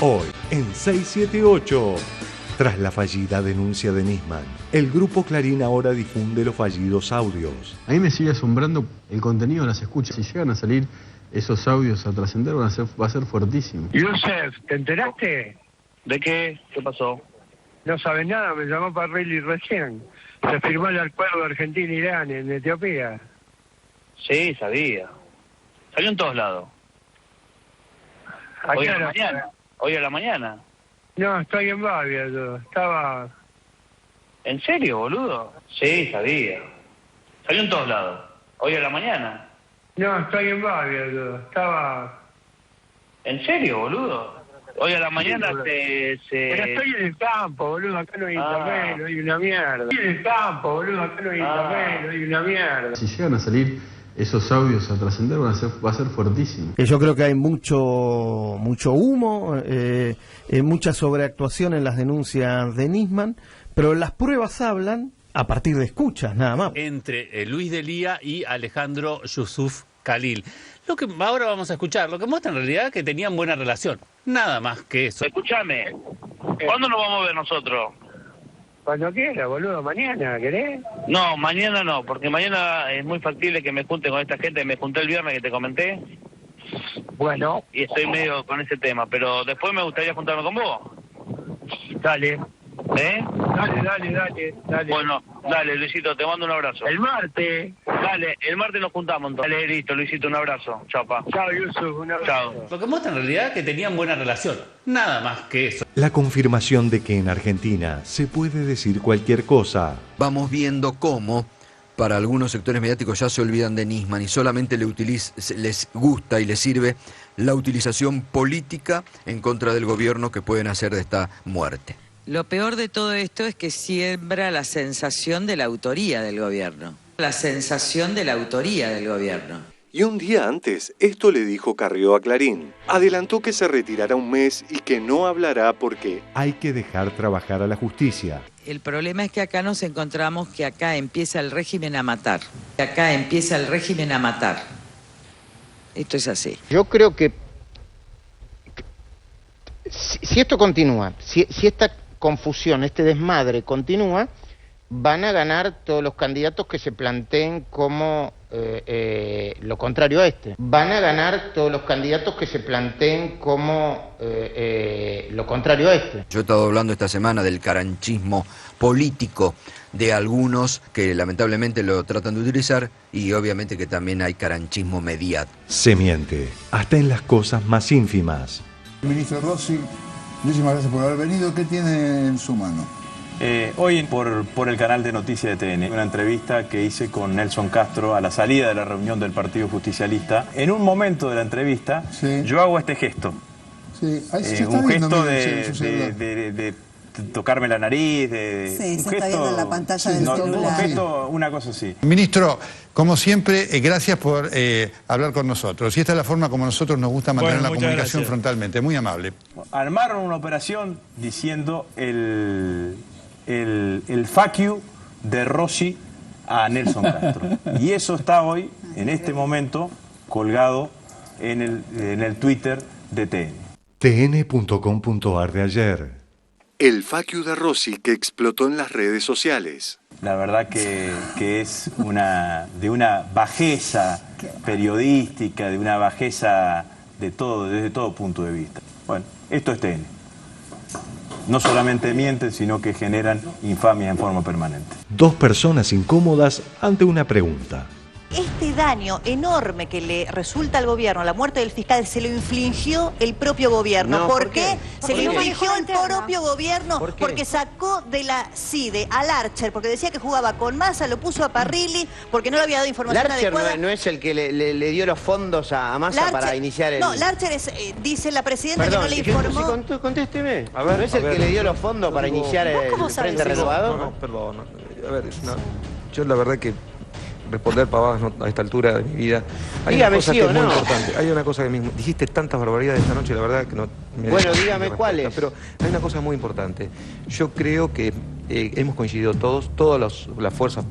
Hoy, en 678, tras la fallida denuncia de Nisman, el grupo Clarín ahora difunde los fallidos audios. A mí me sigue asombrando el contenido de las escuchas. Si llegan a salir esos audios a trascender, va a ser fuertísimo. Yusef, ¿te enteraste? ¿De qué? ¿Qué pasó? No sabes nada, me llamó Parrilli recién. Se firmó el acuerdo Argentina-Irán en Etiopía. Sí, sabía. Salió en todos lados. Hoy a la mañana. Hoy a la mañana. No, estoy en Babia, yo. Estaba... ¿En serio, boludo? Sí, sabía. Salió en todos lados. Hoy a la mañana. No, estoy en Babia, yo. Estaba... ¿En serio, boludo? Hoy a la mañana Pero estoy en el campo, boludo, acá no hay internet, no hay una mierda. Estoy en el campo, boludo, acá no hay internet, no hay una mierda. Si llegan a salir esos audios a trascender, va a ser fuertísimo. Yo creo que hay mucho humo, mucha sobreactuación en las denuncias de Nisman, pero las pruebas hablan a partir de escuchas, nada más. Entre Luis Delía y Alejandro Yusuf Khalil. Lo que ahora vamos a escuchar, lo que muestra en realidad que tenían buena relación. Nada más que eso. Escúchame, ¿cuándo nos vamos a ver nosotros? Cuando quiera, boludo, mañana, ¿querés? No, mañana no, porque mañana es muy factible que me junte con esta gente. Me junté el viernes que te comenté. Bueno. Y estoy medio con ese tema, pero después me gustaría juntarme con vos. Dale. ¿Eh? Dale. Bueno, dale, Luisito, te mando un abrazo. El martes. Dale, el martes nos juntamos entonces. Dale, listo, Luisito, un abrazo. Chao, pa. Chao, Yusuf, un abrazo. Chao. Lo que muestra en realidad que tenían buena relación. Nada más que eso. La confirmación de que en Argentina se puede decir cualquier cosa. Vamos viendo cómo para algunos sectores mediáticos ya se olvidan de Nisman y solamente les gusta y les sirve la utilización política en contra del gobierno que pueden hacer de esta muerte. Lo peor de todo esto es que siembra la sensación de la autoría del gobierno. La sensación de la autoría del gobierno. Y un día antes, esto le dijo Carrió a Clarín. Adelantó que se retirará un mes y que no hablará porque hay que dejar trabajar a la justicia. El problema es que acá nos encontramos que acá empieza el régimen a matar. Acá empieza el régimen a matar. Esto es así. Yo creo que si esto continúa, si esta confusión, este desmadre continúa, van a ganar todos los candidatos que se planteen como lo contrario a este. Van a ganar todos los candidatos que se planteen como lo contrario a este. Yo he estado hablando esta semana del caranchismo político de algunos que lamentablemente lo tratan de utilizar y obviamente que también hay caranchismo mediático. Se miente, hasta en las cosas más ínfimas. Ministro Rossi, muchísimas gracias por haber venido. ¿Qué tiene en su mano? Hoy por el canal de Noticias de TN, una entrevista que hice con Nelson Castro a la salida de la reunión del Partido Justicialista. En un momento de la entrevista, sí, yo hago este gesto. Sí. Un gesto de tocarme la nariz, sí, se está viendo en la pantalla del celular. Un gesto, una cosa así. Ministro, como siempre, gracias por hablar con nosotros. Y esta es la forma como nosotros nos gusta mantener la comunicación frontalmente. Muy amable. Armaron una operación diciendo el fuck you de Rossi a Nelson Castro. Y eso está hoy, en este momento, colgado en el Twitter de TN. tn.com.ar de ayer. El fuck you de Rossi que explotó en las redes sociales. La verdad que es de una bajeza periodística, de una bajeza desde todo punto de vista. Bueno, esto es TN. No solamente mienten, sino que generan infamias en forma permanente. Dos personas incómodas ante una pregunta. Este daño enorme que le resulta al gobierno, la muerte del fiscal, se lo infligió el propio gobierno. ¿Por qué? Se lo infligió el propio gobierno porque sacó de la CIDE al Archer, porque decía que jugaba con Massa, lo puso a Parrilli, porque no le había dado información adecuada. ¿No es el que le dio los fondos a Massa para iniciar el...? No, Larcher es, dice la presidenta que no le informó... Contésteme. ¿No es el que le dio los fondos para iniciar el Frente Renovador? No, perdón. A ver, yo la verdad que responder pavadas a esta altura de mi vida. Hay una cosa que es muy importante. Hay una cosa que me dijiste tantas barbaridades esta noche, la verdad que no... Bueno, dígame cuáles. Pero hay una cosa muy importante. Yo creo que hemos coincidido todas las fuerzas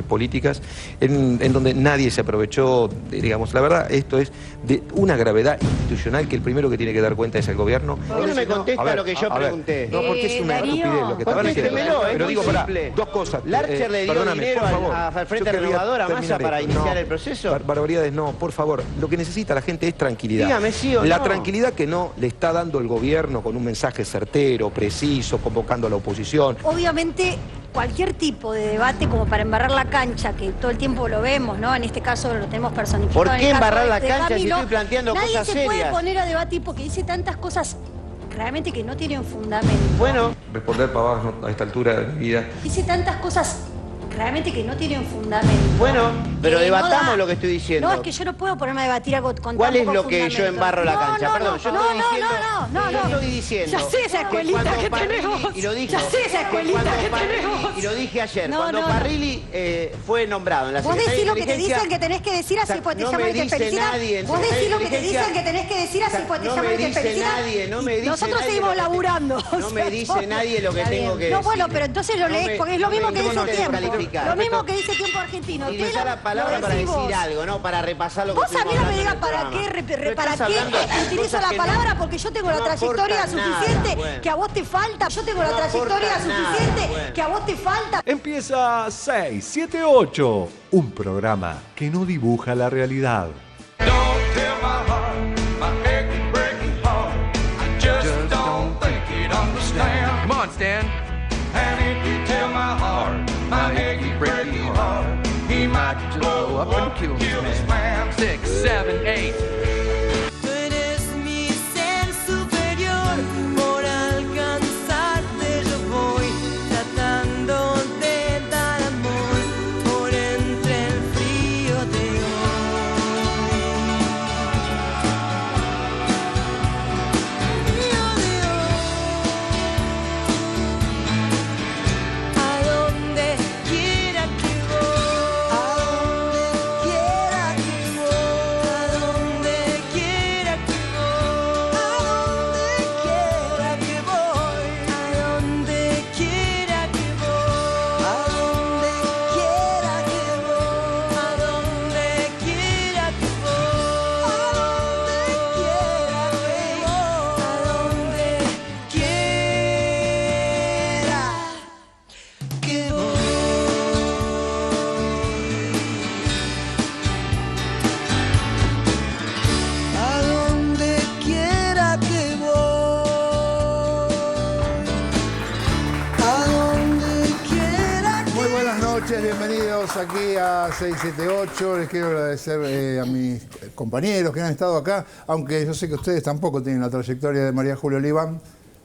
políticas, en donde nadie se aprovechó, digamos, la verdad, esto es de una gravedad institucional que el primero que tiene que dar cuenta es el gobierno. ¿Por qué no me contesta lo que yo pregunté? No, porque es una estupidez lo que está diciendo. Pero digo, pará, dos cosas. ¿Larcher le dio dinero al Frente Renovador, a Massa, para iniciar el proceso? Barbaridades no, por favor. Lo que necesita la gente es tranquilidad. Dígame sí o no. La tranquilidad que no le está dando el gobierno con un mensaje certero, preciso, convocando a la oposición. Obviamente, cualquier tipo de debate como para embarrar la cancha, que todo el tiempo lo vemos, ¿no? En este caso lo tenemos personificado. ¿Por qué embarrar la de cancha Camilo, si estoy planteando cosas serias? Nadie se puede poner a debatir porque dice tantas cosas realmente que no tienen fundamento. Bueno. Responder pavadas a esta altura de mi vida. Dice tantas cosas realmente que no tienen fundamento. Bueno, pero debatamos no da. lo que estoy diciendo. No, es que yo no puedo ponerme a debatir algo con ¿Cuál tan es poco lo que fundamento? yo embarro la cancha? Perdón, yo estoy diciendo... No, yo estoy diciendo... Ya sé esa escuelita que tenemos. Y lo dije, ya sé esa escuelita que tenemos. Y lo dije ayer, cuando Parrilli fue nombrado en la Vos Secretaría decís lo de que te Inteligencia... dicen que tenés que decir así pues te no llaman me y te dice felicitan. nadie en Vos decís lo que te Inteligencia... dicen que tenés que decir así pues te llaman y te felicitan. No me dice Nosotros nadie seguimos laburando. No me dice nadie lo que tengo que decir. No, bueno, pero entonces lo lees porque es lo mismo que dice Tiempo. Lo mismo que dice Tiempo Argentino. Y usar la palabra para decir algo, no para repasar lo que vos a mí no me digas para qué utilizo la palabra porque yo tengo la trayectoria suficiente que a vos te falta. Yo tengo la trayectoria suficiente que a vos te falta. Empieza 678, un programa que no dibuja la realidad. Come on, Stan. And if you tell my heart, my achy, breaky heart, he might just go up and kill this man. 6, 7, 8. Tú eres mi ser superior, por alcanzarte yo voy, tratando de dar amor, por entre el frío de a donde quiera que voy, a donde quiera que voy, a donde quiera que voy, a donde quiera que voy, a donde quiera que voy, a donde quiera que voy, a donde quiera que voy. A donde quiera que voy, a donde quiera que Muy buenas noches, bienvenidos aquí a 678. Les quiero agradecer a mis compañeros que han estado acá, aunque yo sé que ustedes tampoco tienen la trayectoria de María Julia Oliván,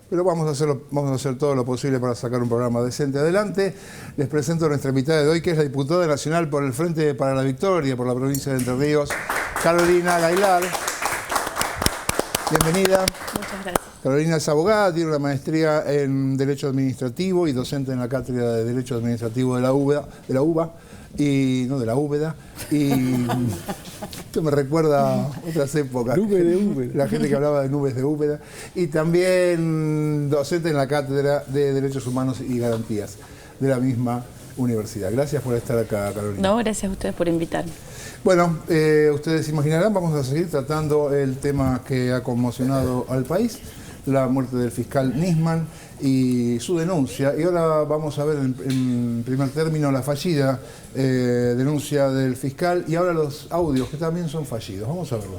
pero vamos a hacer todo lo posible para sacar un programa decente adelante. Les presento a nuestra invitada de hoy, que es la diputada nacional por el Frente para la Victoria, por la provincia de Entre Ríos, Carolina Gailar. Bienvenida. Muchas gracias. Carolina es abogada, tiene una maestría en Derecho Administrativo y docente en la Cátedra de Derecho Administrativo de la UBA, y no de la Úbeda, y esto me recuerda a otras épocas, la gente que hablaba de nubes de Úbeda, y también docente en la Cátedra de Derechos Humanos y Garantías de la misma universidad. Gracias por estar acá, Carolina. No, gracias a ustedes por invitarme. Bueno, ustedes imaginarán, vamos a seguir tratando el tema que ha conmocionado al país, la muerte del fiscal Nisman y su denuncia. Y ahora vamos a ver en primer término la fallida denuncia del fiscal y ahora los audios que también son fallidos. Vamos a verlo.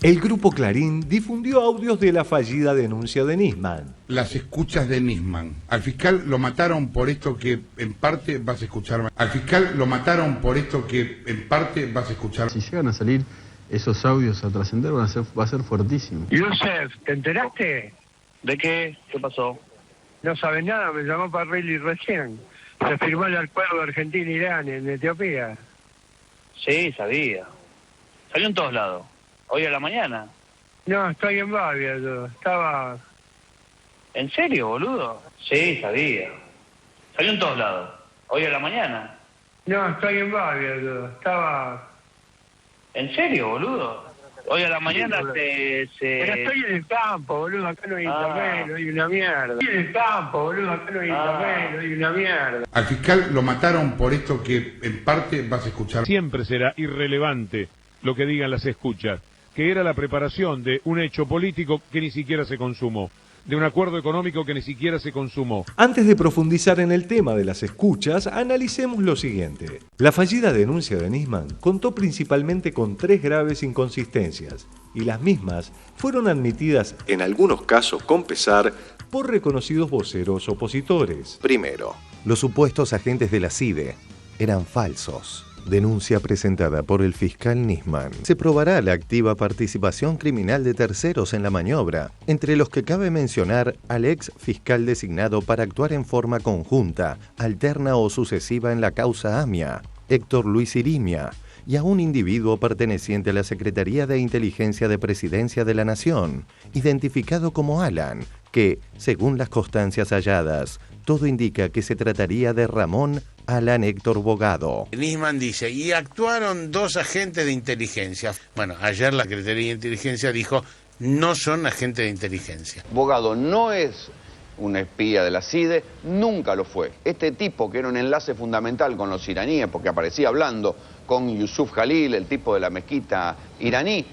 El Grupo Clarín difundió audios de la fallida denuncia de Nisman. Las escuchas de Nisman. Al fiscal lo mataron por esto que en parte vas a escuchar. Al fiscal lo mataron por esto que en parte vas a escuchar. Si llegan a salir esos audios a trascender, va a ser fuertísimo. Yusef, ¿te enteraste? ¿De qué? ¿Qué pasó? No sabes nada, me llamó Parrilli recién. Se firmó el acuerdo de Argentina-Irán en Etiopía. Sí, sabía. Salió en todos lados. ¿Hoy a la mañana? No, estoy en Babia yo. Estaba... ¿En serio, boludo? Sí, sabía. Salió en todos lados. ¿Hoy a la mañana? No, estoy en Babia yo. Estaba... ¿En serio, boludo? Hoy a la mañana Pero estoy en el campo, boludo, acá no hay internet, no hay una mierda. Estoy en el campo, boludo, acá no hay internet, no hay una mierda. Al fiscal lo mataron por esto que en parte vas a escuchar. Siempre será irrelevante lo que digan las escuchas, que era la preparación de un hecho político que ni siquiera se consumó, de un acuerdo económico que ni siquiera se consumó. Antes de profundizar en el tema de las escuchas, analicemos lo siguiente. La fallida denuncia de Nisman contó principalmente con 3 graves inconsistencias, y las mismas fueron admitidas, en algunos casos con pesar, por reconocidos voceros opositores. Primero, los supuestos agentes de la CIDE eran falsos. Denuncia presentada por el fiscal Nisman. Se probará la activa participación criminal de terceros en la maniobra, entre los que cabe mencionar al ex fiscal designado para actuar en forma conjunta, alterna o sucesiva en la causa AMIA, Héctor Luis Irimia, y a un individuo perteneciente a la Secretaría de Inteligencia de Presidencia de la Nación, identificado como Alan, que, según las constancias halladas, todo indica que se trataría de Ramón Alan Héctor Bogado. Nisman dice, y actuaron 2 agentes de inteligencia. Bueno, ayer la Secretaría de Inteligencia dijo, no son agentes de inteligencia. Bogado no es un espía de la CIDE, nunca lo fue. Este tipo, que era un enlace fundamental con los iraníes, porque aparecía hablando con Yusuf Jalil, el tipo de la mezquita iraní,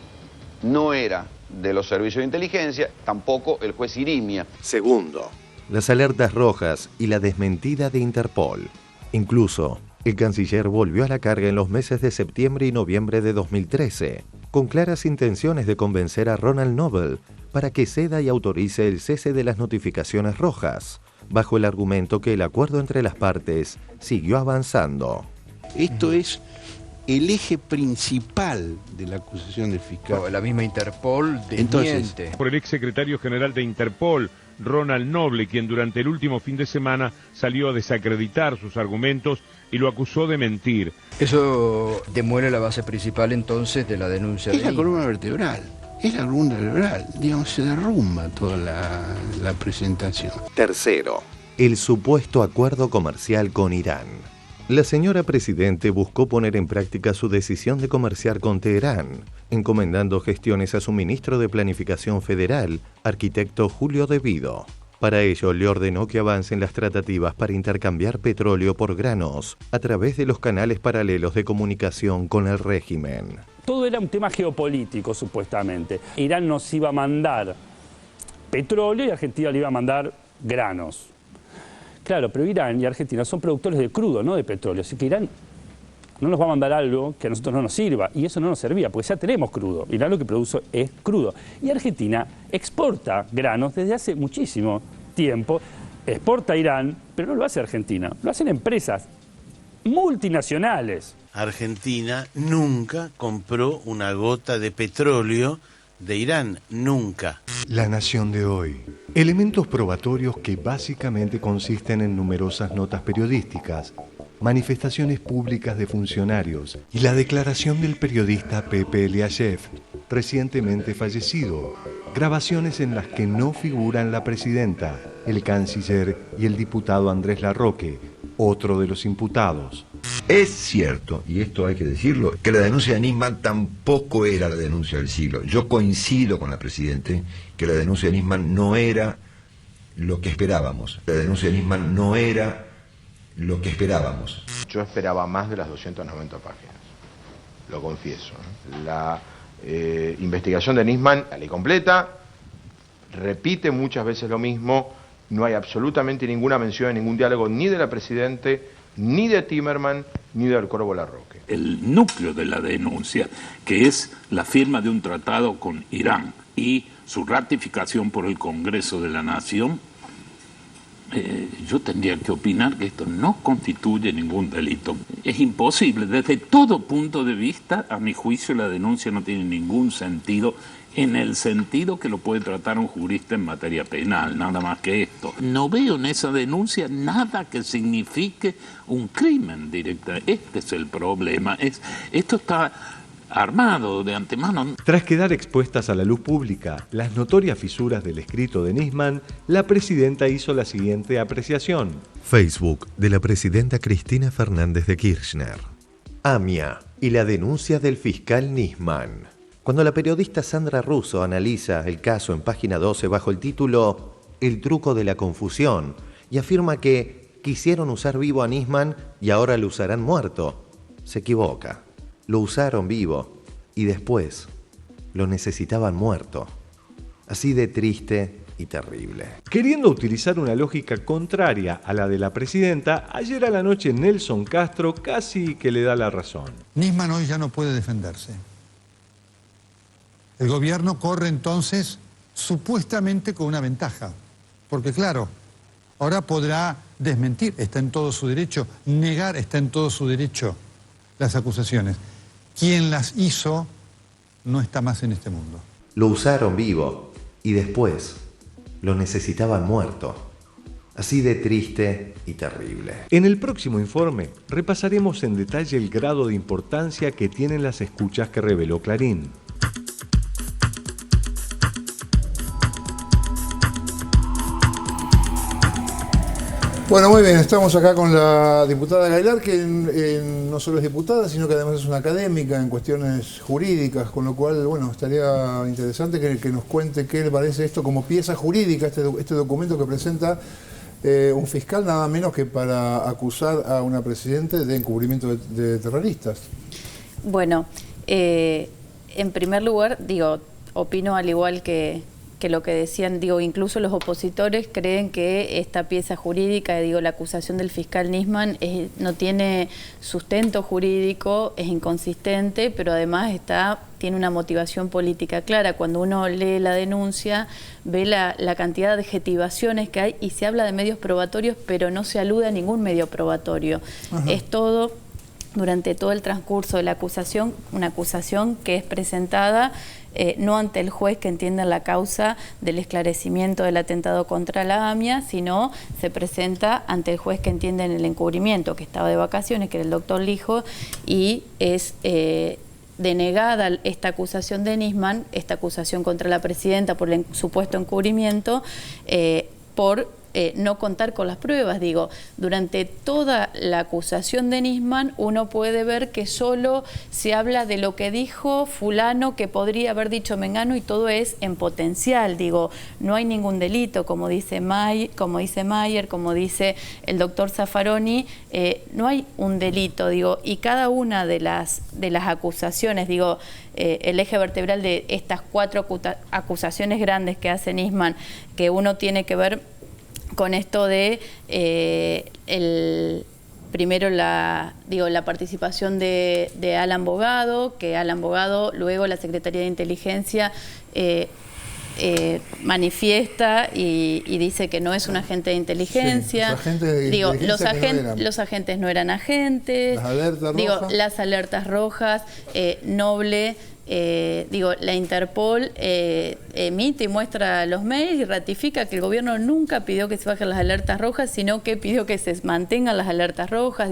no era de los servicios de inteligencia, tampoco el juez Irimia. Segundo, las alertas rojas y la desmentida de Interpol. Incluso, el canciller volvió a la carga en los meses de septiembre y noviembre de 2013, con claras intenciones de convencer a Ronald Noble para que ceda y autorice el cese de las notificaciones rojas, bajo el argumento que el acuerdo entre las partes siguió avanzando. Esto es el eje principal de la acusación del fiscal. La misma Interpol desmiente. Por el ex secretario general de Interpol, Ronald Noble, quien durante el último fin de semana salió a desacreditar sus argumentos y lo acusó de mentir. Eso demuele la base principal entonces de la denuncia. Es la columna vertebral. Es la columna vertebral. Digamos, se derrumba toda la presentación. Tercero, el supuesto acuerdo comercial con Irán. La señora Presidente buscó poner en práctica su decisión de comerciar con Teherán, encomendando gestiones a su ministro de Planificación Federal, arquitecto Julio De Vido. Para ello, le ordenó que avancen las tratativas para intercambiar petróleo por granos a través de los canales paralelos de comunicación con el régimen. Todo era un tema geopolítico, supuestamente. Irán nos iba a mandar petróleo y Argentina le iba a mandar granos. Claro, pero Irán y Argentina son productores de crudo, no de petróleo. Así que Irán no nos va a mandar algo que a nosotros no nos sirva. Y eso no nos servía, porque ya tenemos crudo. Irán lo que produce es crudo. Y Argentina exporta granos desde hace muchísimo tiempo. Exporta a Irán, pero no lo hace Argentina. Lo hacen empresas multinacionales. Argentina nunca compró una gota de petróleo de Irán, nunca. La Nación de hoy. Elementos probatorios que básicamente consisten en numerosas notas periodísticas, manifestaciones públicas de funcionarios y la declaración del periodista Pepe Eliashev, recientemente fallecido, grabaciones en las que no figuran la presidenta, el canciller y el diputado Andrés Larroque, otro de los imputados. Es cierto, y esto hay que decirlo, que la denuncia de Nisman tampoco era la denuncia del siglo. Yo coincido con la Presidente que la denuncia de Nisman no era lo que esperábamos. La denuncia de Nisman no era lo que esperábamos. Yo esperaba más de las 290 páginas, lo confieso. La investigación de Nisman, la ley completa, repite muchas veces lo mismo, no hay absolutamente ninguna mención, ningún diálogo ni de la Presidente, ni de Timerman, ni del Corvo Larroque. El núcleo de la denuncia, que es la firma de un tratado con Irán y su ratificación por el Congreso de la Nación, yo tendría que opinar que esto no constituye ningún delito. Es imposible, desde todo punto de vista, a mi juicio la denuncia no tiene ningún sentido, en el sentido que lo puede tratar un jurista en materia penal, nada más que esto. No veo en esa denuncia nada que signifique un crimen directo. Este es el problema. Esto está armado de antemano. Tras quedar expuestas a la luz pública las notorias fisuras del escrito de Nisman, la presidenta hizo la siguiente apreciación. Facebook de la presidenta Cristina Fernández de Kirchner. AMIA y la denuncia del fiscal Nisman. Cuando la periodista Sandra Russo analiza el caso en página 12 bajo el título El truco de la confusión y afirma que quisieron usar vivo a Nisman y ahora lo usarán muerto, se equivoca. Lo usaron vivo y después lo necesitaban muerto. Así de triste y terrible. Queriendo utilizar una lógica contraria a la de la presidenta, ayer a la noche Nelson Castro casi que le da la razón. Nisman hoy ya no puede defenderse. El gobierno corre entonces supuestamente con una ventaja, porque claro, ahora podrá desmentir, está en todo su derecho, negar, está en todo su derecho las acusaciones. Quien las hizo no está más en este mundo. Lo usaron vivo y después lo necesitaban muerto. Así de triste y terrible. En el próximo informe repasaremos en detalle el grado de importancia que tienen las escuchas que reveló Clarín. Bueno, muy bien, estamos acá con la diputada Gailar, que no solo es diputada, sino que además es una académica en cuestiones jurídicas, con lo cual, bueno, estaría interesante que nos cuente qué le parece esto como pieza jurídica, este documento que presenta un fiscal nada menos que para acusar a una presidenta de encubrimiento de terroristas. Bueno, en primer lugar, opino al igual que lo que decían, incluso los opositores creen que esta pieza jurídica, la acusación del fiscal Nisman no tiene sustento jurídico, es inconsistente, pero además tiene una motivación política clara. Cuando uno lee la denuncia, ve la cantidad de adjetivaciones que hay y se habla de medios probatorios, pero no se alude a ningún medio probatorio. Ajá. Es todo, durante todo el transcurso de la acusación, una acusación que es presentada no ante el juez que entienda la causa del esclarecimiento del atentado contra la AMIA, sino se presenta ante el juez que entiende en el encubrimiento, que estaba de vacaciones, que era el doctor Lijo, y es denegada esta acusación de Nisman, esta acusación contra la presidenta por el supuesto encubrimiento, por no contar con las pruebas. Durante toda la acusación de Nisman uno puede ver que solo se habla de lo que dijo fulano que podría haber dicho mengano y todo es en potencial. No hay ningún delito, como dice Mayer, como dice el doctor Zaffaroni, no hay un delito, y cada una de las acusaciones, el eje vertebral de estas 4 acusaciones grandes que hace Nisman, que uno tiene que ver con esto de primero la participación de Alan Bogado, que Alan Bogado, luego la Secretaría de Inteligencia manifiesta y dice que no es un agente de inteligencia. Sí, los agentes no eran agentes. Las alertas rojas. Las alertas rojas, Noble. La Interpol emite y muestra los mails y ratifica que el gobierno nunca pidió que se bajen las alertas rojas, sino que pidió que se mantengan las alertas rojas.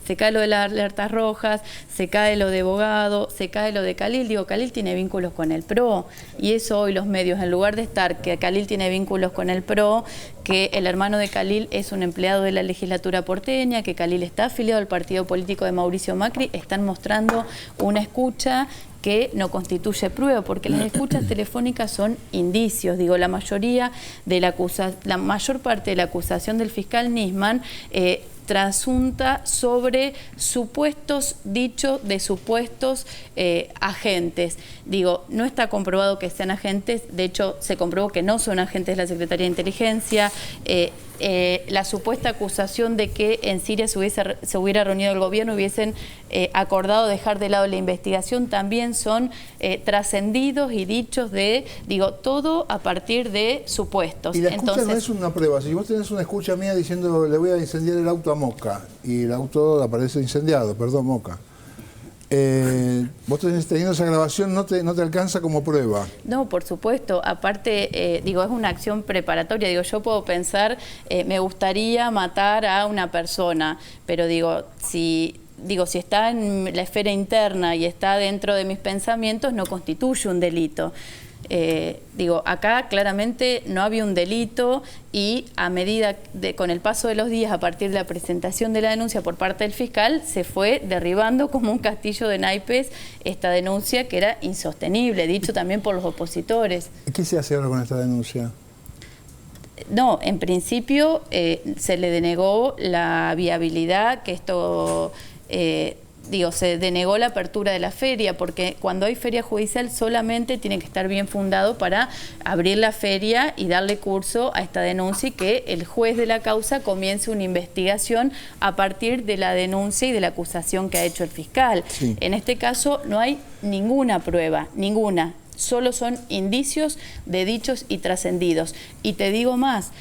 Se cae lo de las alertas rojas, se cae lo de Bogado, se cae lo de Khalil. Khalil tiene vínculos con el PRO, y eso hoy los medios, en lugar de estar que Khalil tiene vínculos con el PRO, que el hermano de Khalil es un empleado de la legislatura porteña, que Khalil está afiliado al partido político de Mauricio Macri, están mostrando una escucha que no constituye prueba, porque las escuchas telefónicas son indicios. La mayoría de la mayor parte de la acusación del fiscal Nisman trasunta sobre supuestos dichos de supuestos agentes. No está comprobado que sean agentes, de hecho se comprobó que no son agentes de la Secretaría de Inteligencia. La supuesta acusación de que en Siria se hubiera reunido el gobierno y hubiesen acordado dejar de lado la investigación, también son trascendidos y dichos todo a partir de supuestos. Y la escucha no es una prueba. Si vos tenés una escucha mía diciendo le voy a incendiar el auto a Moca y el auto aparece incendiado, perdón, Moca. Vos teniendo esa grabación no te alcanza como prueba. No, por supuesto. Aparte, es una acción preparatoria. Yo puedo pensar, me gustaría matar a una persona, pero si está en la esfera interna y está dentro de mis pensamientos, no constituye un delito. Digo, acá claramente no había un delito y a medida con el paso de los días, a partir de la presentación de la denuncia por parte del fiscal, se fue derribando como un castillo de naipes esta denuncia que era insostenible, dicho también por los opositores. ¿Qué se hace ahora con esta denuncia? No, en principio se le denegó la viabilidad que esto... se denegó la apertura de la feria, porque cuando hay feria judicial solamente tiene que estar bien fundado para abrir la feria y darle curso a esta denuncia y que el juez de la causa comience una investigación a partir de la denuncia y de la acusación que ha hecho el fiscal. Sí. En este caso no hay ninguna prueba, ninguna. Solo son indicios de dichos y trascendidos. Y te digo más,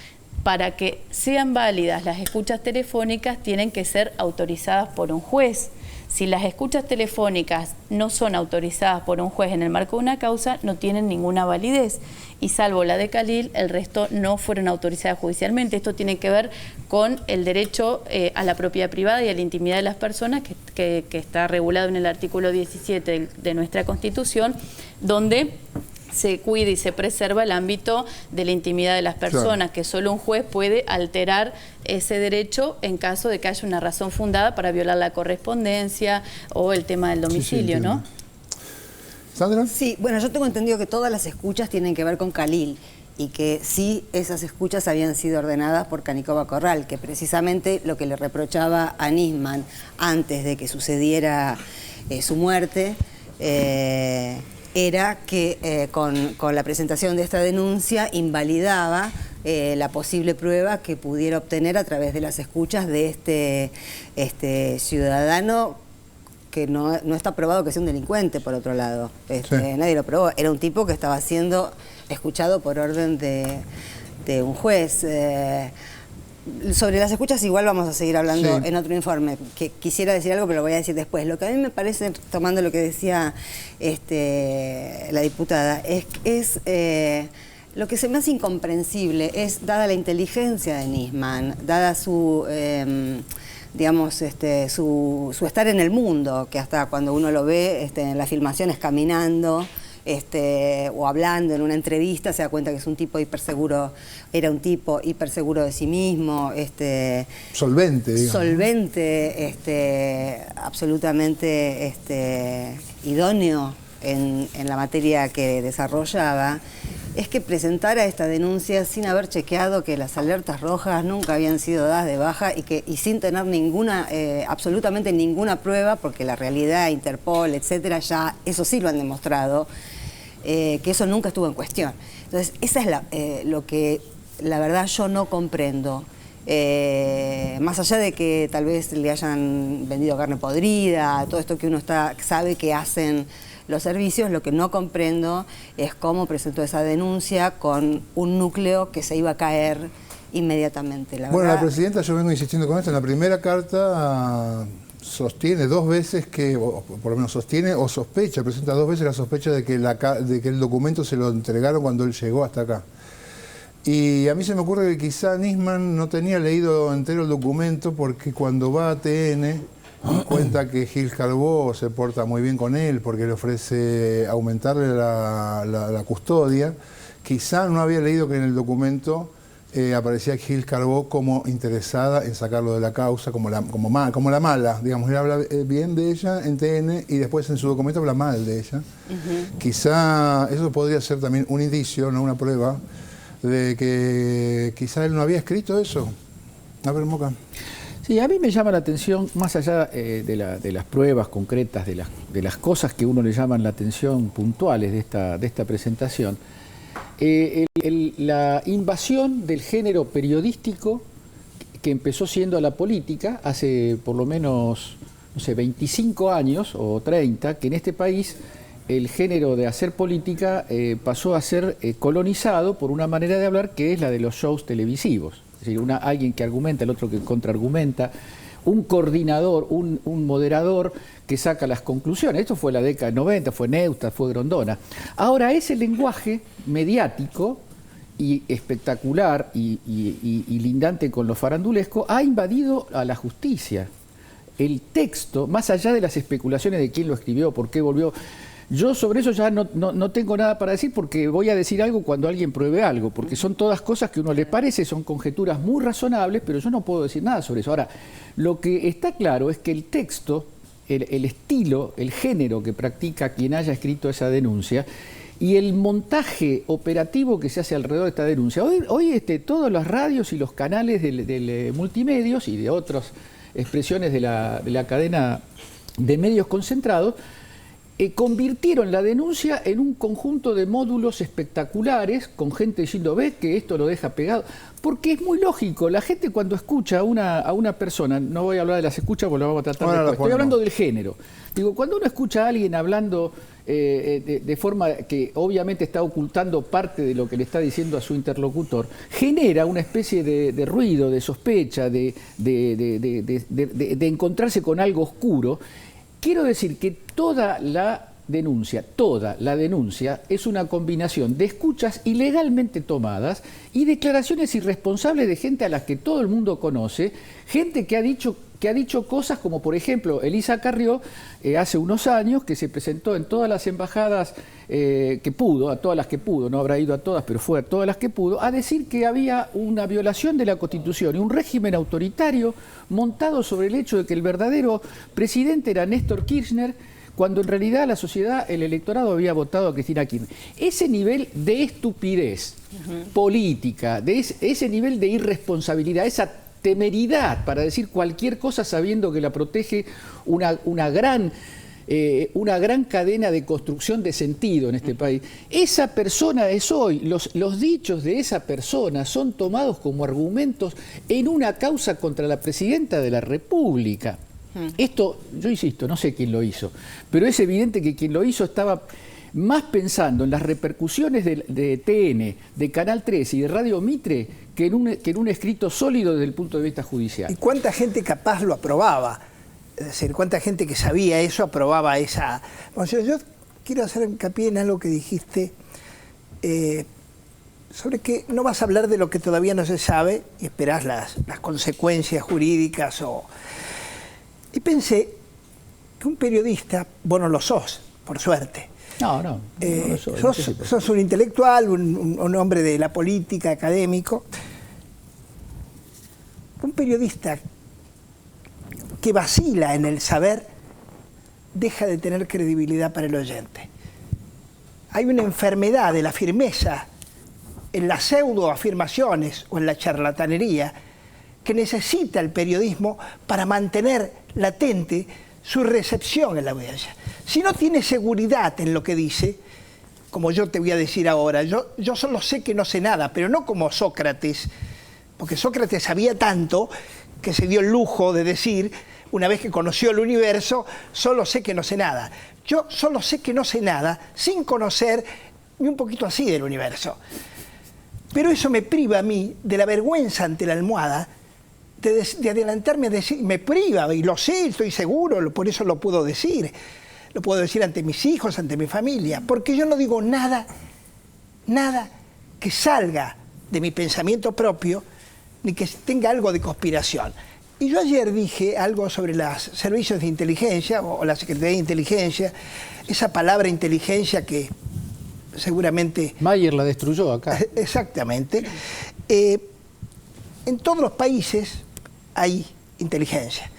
para que sean válidas las escuchas telefónicas tienen que ser autorizadas por un juez. Si las escuchas telefónicas no son autorizadas por un juez en el marco de una causa, no tienen ninguna validez. Y salvo la de Khalil, el resto no fueron autorizadas judicialmente. Esto tiene que ver con el derecho a la propiedad privada y a la intimidad de las personas, que está regulado en el artículo 17 de nuestra Constitución, donde se cuida y se preserva el ámbito de la intimidad de las personas, claro, que solo un juez puede alterar ese derecho en caso de que haya una razón fundada para violar la correspondencia o el tema del domicilio, ¿no? ¿Sandra? Sí, bueno, yo tengo entendido que todas las escuchas tienen que ver con Khalil y que sí, esas escuchas habían sido ordenadas por Canicoba Corral, que precisamente lo que le reprochaba a Nisman antes de que sucediera su muerte era que con la presentación de esta denuncia invalidaba la posible prueba que pudiera obtener a través de las escuchas de este ciudadano que no está probado que sea un delincuente, por otro lado. Nadie lo probó. Era un tipo que estaba siendo escuchado por orden de un juez. Sobre las escuchas igual vamos a seguir hablando en otro informe, que quisiera decir algo pero lo voy a decir después. Lo que a mí me parece, tomando lo que decía la diputada, es lo que se me hace incomprensible es, dada la inteligencia de Nisman, dada su digamos, su estar en el mundo, que hasta cuando uno lo ve en las filmaciones caminando, o hablando en una entrevista, se da cuenta que es un tipo hiperseguro, era un tipo hiperseguro de sí mismo, solvente, digamos. Solvente, absolutamente idóneo en la materia que desarrollaba. Es que presentara esta denuncia sin haber chequeado que las alertas rojas nunca habían sido dadas de baja y sin tener ninguna, absolutamente ninguna prueba, porque la realidad, Interpol, etcétera, ya eso sí lo han demostrado, que eso nunca estuvo en cuestión. Entonces, esa es lo que la verdad yo no comprendo. Más allá de que tal vez le hayan vendido carne podrida, todo esto que uno sabe que hacen los servicios, lo que no comprendo es cómo presentó esa denuncia con un núcleo que se iba a caer inmediatamente. Bueno, la presidenta, yo vengo insistiendo con esto, en la primera carta sostiene dos veces que, o por lo menos sostiene o sospecha, presenta dos veces la sospecha de que el documento se lo entregaron cuando él llegó hasta acá. Y a mí se me ocurre que quizá Nisman no tenía leído entero el documento, porque cuando va a TN cuenta que Gil Carbó se porta muy bien con él porque le ofrece aumentarle la custodia. Quizá no había leído que en el documento aparecía Gil Carbó como interesada en sacarlo de la causa, como la mala, digamos. Él habla bien de ella en TN y después en su documento habla mal de ella. Quizá eso podría ser también un indicio, no una prueba, de que quizá él no había escrito eso. A ver, Moca. Sí, a mí me llama la atención, más allá de las pruebas concretas, de las cosas que uno le llaman la atención puntuales de esta presentación, la invasión del género periodístico que empezó siendo la política hace por lo menos, no sé, 25 años o 30, que en este país el género de hacer política pasó a ser colonizado por una manera de hablar que es la de los shows televisivos. Es decir, alguien que argumenta, el otro que contraargumenta, un coordinador, un moderador que saca las conclusiones. Esto fue la década de 90, fue Neustadt, fue Grondona. Ahora ese lenguaje mediático y espectacular y lindante con lo farandulesco ha invadido a la justicia. El texto, más allá de las especulaciones de quién lo escribió, por qué volvió, Yo sobre eso ya no tengo nada para decir, porque voy a decir algo cuando alguien pruebe algo, porque son todas cosas que a uno le parece, son conjeturas muy razonables, pero yo no puedo decir nada sobre eso. Ahora, lo que está claro es que el texto, el estilo, el género que practica quien haya escrito esa denuncia y el montaje operativo que se hace alrededor de esta denuncia. Hoy todas las radios y los canales del multimedios y de otras expresiones de la cadena de medios concentrados convirtieron la denuncia en un conjunto de módulos espectaculares con gente diciendo, ves que esto lo deja pegado, porque es muy lógico, la gente cuando escucha a una persona, no voy a hablar de las escuchas porque lo vamos a tratar después, estoy hablando del género, digo, cuando uno escucha a alguien hablando de forma que obviamente está ocultando parte de lo que le está diciendo a su interlocutor, genera una especie de ruido, de sospecha, de encontrarse con algo oscuro. Quiero decir que toda la denuncia es una combinación de escuchas ilegalmente tomadas y declaraciones irresponsables de gente a las que todo el mundo conoce, gente que ha dicho cosas como, por ejemplo, Elisa Carrió, hace unos años, que se presentó en todas las embajadas que pudo, a todas las que pudo, no habrá ido a todas, pero fue a todas las que pudo, a decir que había una violación de la Constitución y un régimen autoritario montado sobre el hecho de que el verdadero presidente era Néstor Kirchner, cuando en realidad la sociedad, el electorado había votado a Cristina Kirchner. Ese nivel de estupidez política, ese nivel de irresponsabilidad, esa temeridad para decir cualquier cosa sabiendo que la protege una gran cadena de construcción de sentido en este país. Esa persona es hoy, los dichos de esa persona son tomados como argumentos en una causa contra la presidenta de la República. Esto, yo insisto, no sé quién lo hizo, pero es evidente que quien lo hizo estaba más pensando en las repercusiones de TN, de Canal 13 y de Radio Mitre que en un escrito sólido desde el punto de vista judicial. ¿Y cuánta gente capaz lo aprobaba? Es decir, cuánta gente que sabía eso aprobaba esa... Bueno, yo quiero hacer hincapié en algo que dijiste, sobre que no vas a hablar de lo que todavía no se sabe y esperás las consecuencias jurídicas Y pensé que un periodista, vos no lo sos, por suerte. No sos un intelectual, un hombre de la política, académico. Un periodista que vacila en el saber deja de tener credibilidad para el oyente. Hay una enfermedad de la firmeza en las pseudoafirmaciones o en la charlatanería que necesita el periodismo para mantener latente su recepción en la audiencia. Si no tiene seguridad en lo que dice, como yo te voy a decir ahora, yo solo sé que no sé nada, pero no como Sócrates, porque Sócrates sabía tanto que se dio el lujo de decir, una vez que conoció el universo, solo sé que no sé nada. Yo solo sé que no sé nada sin conocer ni un poquito así del universo. Pero eso me priva a mí de la vergüenza ante la almohada de adelantarme a decir, me priva, y lo sé, estoy seguro, por eso lo puedo decir ante mis hijos, ante mi familia, porque yo no digo nada que salga de mi pensamiento propio, ni que tenga algo de conspiración. Y yo ayer dije algo sobre los servicios de inteligencia, o la Secretaría de Inteligencia, esa palabra inteligencia que seguramente... Mayer la destruyó acá. Exactamente. En todos los países hay inteligencia.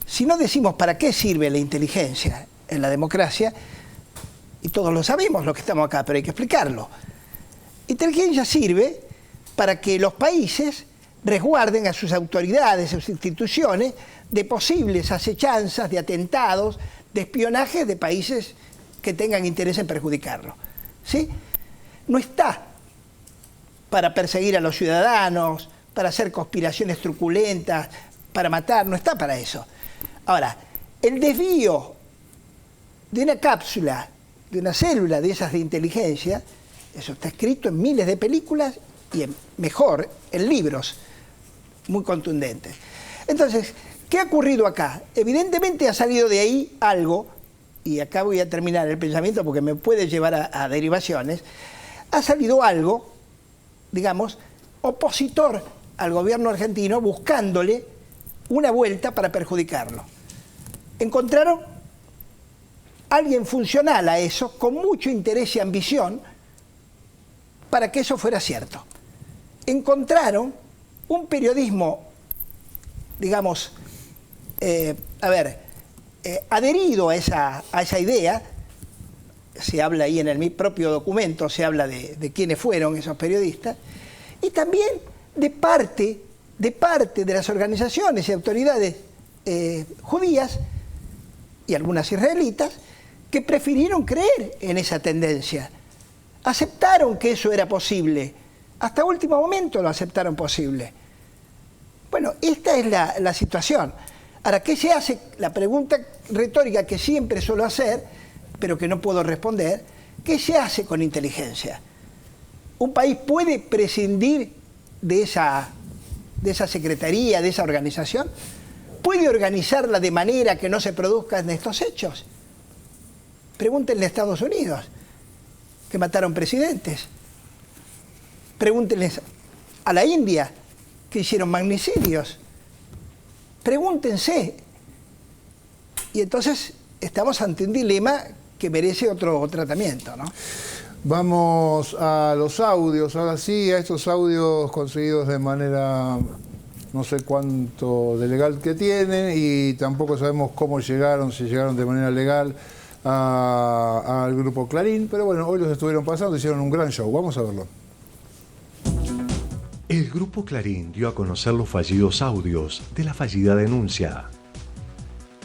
Si no decimos para qué sirve la inteligencia en la democracia, y todos lo sabemos, los que estamos acá, pero hay que explicarlo. Inteligencia sirve para que los países resguarden a sus autoridades, a sus instituciones, de posibles acechanzas, de atentados, de espionaje de países que tengan interés en perjudicarlo. ¿Sí? No está para perseguir a los ciudadanos, para hacer conspiraciones truculentas, para matar, no está para eso. Ahora, el desvío de una cápsula, de una célula de esas de inteligencia, eso está escrito en miles de películas y mejor, en libros muy contundentes. Entonces, ¿qué ha ocurrido acá? Evidentemente ha salido de ahí algo, y acá voy a terminar el pensamiento porque me puede llevar a derivaciones, ha salido algo, digamos, opositor al gobierno argentino, buscándole una vuelta para perjudicarlo. Encontraron alguien funcional a eso, con mucho interés y ambición, para que eso fuera cierto. Encontraron un periodismo, digamos, adherido a esa idea. Se habla ahí en el propio documento, se habla de quiénes fueron esos periodistas, y también de parte de las organizaciones y autoridades judías y algunas israelitas que prefirieron creer en esa tendencia. Aceptaron que eso era posible. Hasta último momento lo aceptaron posible. Bueno, esta es la situación. Ahora, ¿qué se hace? La pregunta retórica que siempre suelo hacer, pero que no puedo responder, ¿qué se hace con inteligencia? ¿Un país puede prescindir de esa secretaría, de esa organización? ¿Puede organizarla de manera que no se produzcan estos hechos? Pregúntenle a Estados Unidos, que mataron presidentes. Pregúntenles a la India, que hicieron magnicidios. Pregúntense. Y entonces estamos ante un dilema que merece otro tratamiento, ¿no? Vamos a los audios, ahora sí, a estos audios conseguidos de manera, no sé cuánto de legal que tienen, y tampoco sabemos cómo llegaron, si llegaron de manera legal al grupo Clarín, pero bueno, hoy los estuvieron pasando, hicieron un gran show. Vamos a verlo. El grupo Clarín dio a conocer los fallidos audios de la fallida denuncia.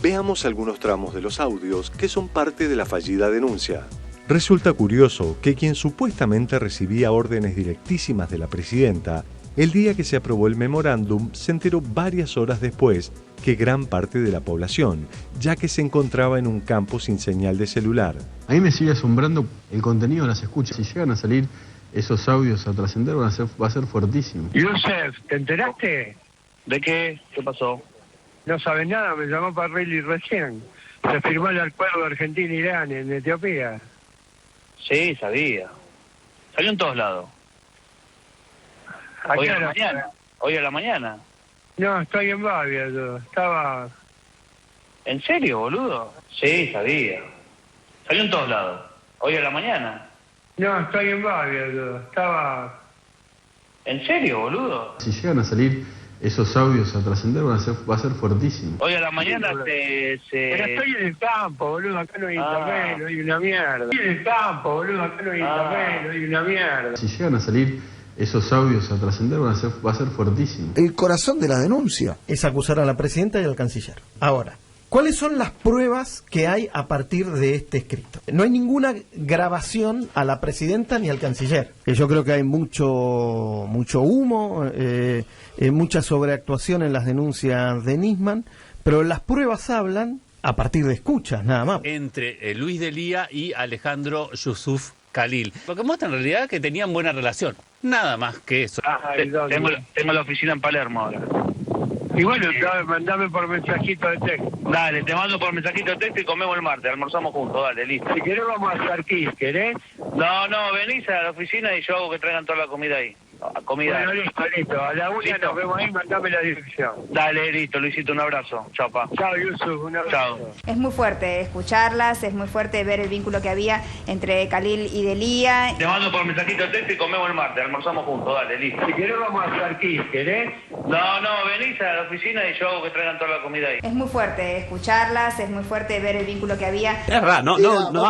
Veamos algunos tramos de los audios que son parte de la fallida denuncia. Resulta curioso que quien supuestamente recibía órdenes directísimas de la presidenta, el día que se aprobó el memorándum, se enteró varias horas después que gran parte de la población, ya que se encontraba en un campo sin señal de celular. A mí me sigue asombrando el contenido de las escuchas. Si llegan a salir esos audios a trascender, va a ser fuertísimo. Yusef, ¿te enteraste? ¿De qué? ¿Qué pasó? No sabes nada, me llamó Parrilli recién. Se firmó el acuerdo Argentina-Irán en Etiopía. Sí, sabía. Salió en todos lados. Hoy a la mañana. Hoy a la mañana. No, estoy en Babia yo. Estaba... ¿En serio, boludo? Sí, sabía. Salió en todos lados. Hoy a la mañana. No, estoy en Babia yo. Estaba... ¿En serio, boludo? Si llegan a salir esos audios a trascender, va a ser fuertísimo. Hoy a la mañana Pero estoy en el campo, boludo, acá no hay internet, no hay una mierda. Estoy en el campo, boludo, acá no hay internet, no hay una mierda. Si llegan a salir esos audios a trascender, va a ser fuertísimo. El corazón de la denuncia es acusar a la presidenta y al canciller. Ahora, ¿cuáles son las pruebas que hay a partir de este escrito? No hay ninguna grabación a la presidenta ni al canciller. Yo creo que hay mucho humo, mucha sobreactuación en las denuncias de Nisman, pero las pruebas hablan a partir de escuchas, nada más. Entre Luis Delía y Alejandro Yusuf Khalil. Lo que muestra en realidad que tenían buena relación. Nada más que eso. Tengo la oficina en Palermo ahora. Y bueno, mandame por mensajito de texto. Dale, te mando por mensajito de texto y comemos el martes, almorzamos juntos, dale, listo. Si querés vamos a Sarquís, ¿querés? No, venís a la oficina y yo hago que traigan toda la comida ahí. Comida. Bueno, listo. A la una nos vemos ahí, mandame la dirección. Dale, listo, Luisito, un abrazo. Chao, pa. Chao, Yusuf, un abrazo. Chao. Es muy fuerte escucharlas, es muy fuerte ver el vínculo que había entre Khalil y Delía. Te mando por mensajito de texto y comemos el martes, almorzamos juntos, dale, listo. Si querés vamos a Sarquís, ¿querés? No, venís a la oficina y yo hago que traigan toda la comida ahí. Es muy fuerte escucharlas, es muy fuerte ver el vínculo que había. Es raro, no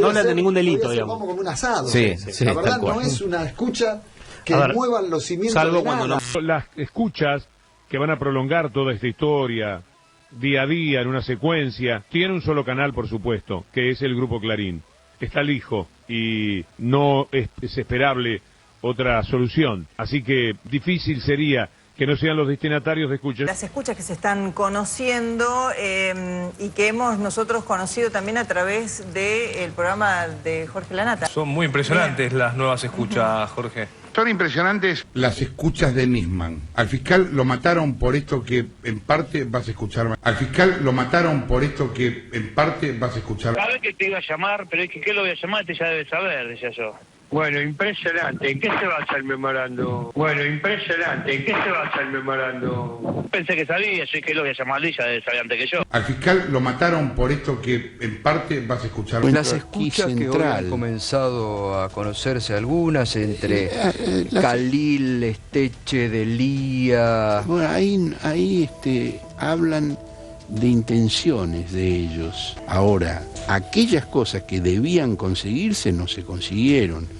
hablan de ningún delito, digamos. Como un asado. Sí, la verdad no es una escucha que muevan los cimientos salvo de cuando nada. Las escuchas que van a prolongar toda esta historia día a día en una secuencia, tiene un solo canal, por supuesto, que es el Grupo Clarín. Está el hijo y no es esperable otra solución. Así que difícil sería que no sean los destinatarios de escuchas. Las escuchas que se están conociendo y que hemos nosotros conocido también a través del programa de Jorge Lanata. Son muy impresionantes las nuevas escuchas, Jorge. Son impresionantes las escuchas de Nisman. Al fiscal lo mataron por esto que en parte vas a escuchar. Al fiscal lo mataron por esto que en parte vas a escuchar. Sabes que te iba a llamar, pero es que ¿qué lo voy a llamar? Este ya debe saber, decía yo. Bueno, impresionante. ¿En qué se basa el memorando? Bueno, impresionante. ¿En qué se basa el memorando? Pensé que sabía, yo que lo voy a llamar a ella, sabía antes que yo. Al fiscal lo mataron por esto que en parte vas a escuchar. Las escuchas que hoy han comenzado a conocerse algunas entre Khalil, Esteche, Delía. Bueno, ahí hablan de intenciones de ellos. Ahora, aquellas cosas que debían conseguirse no se consiguieron.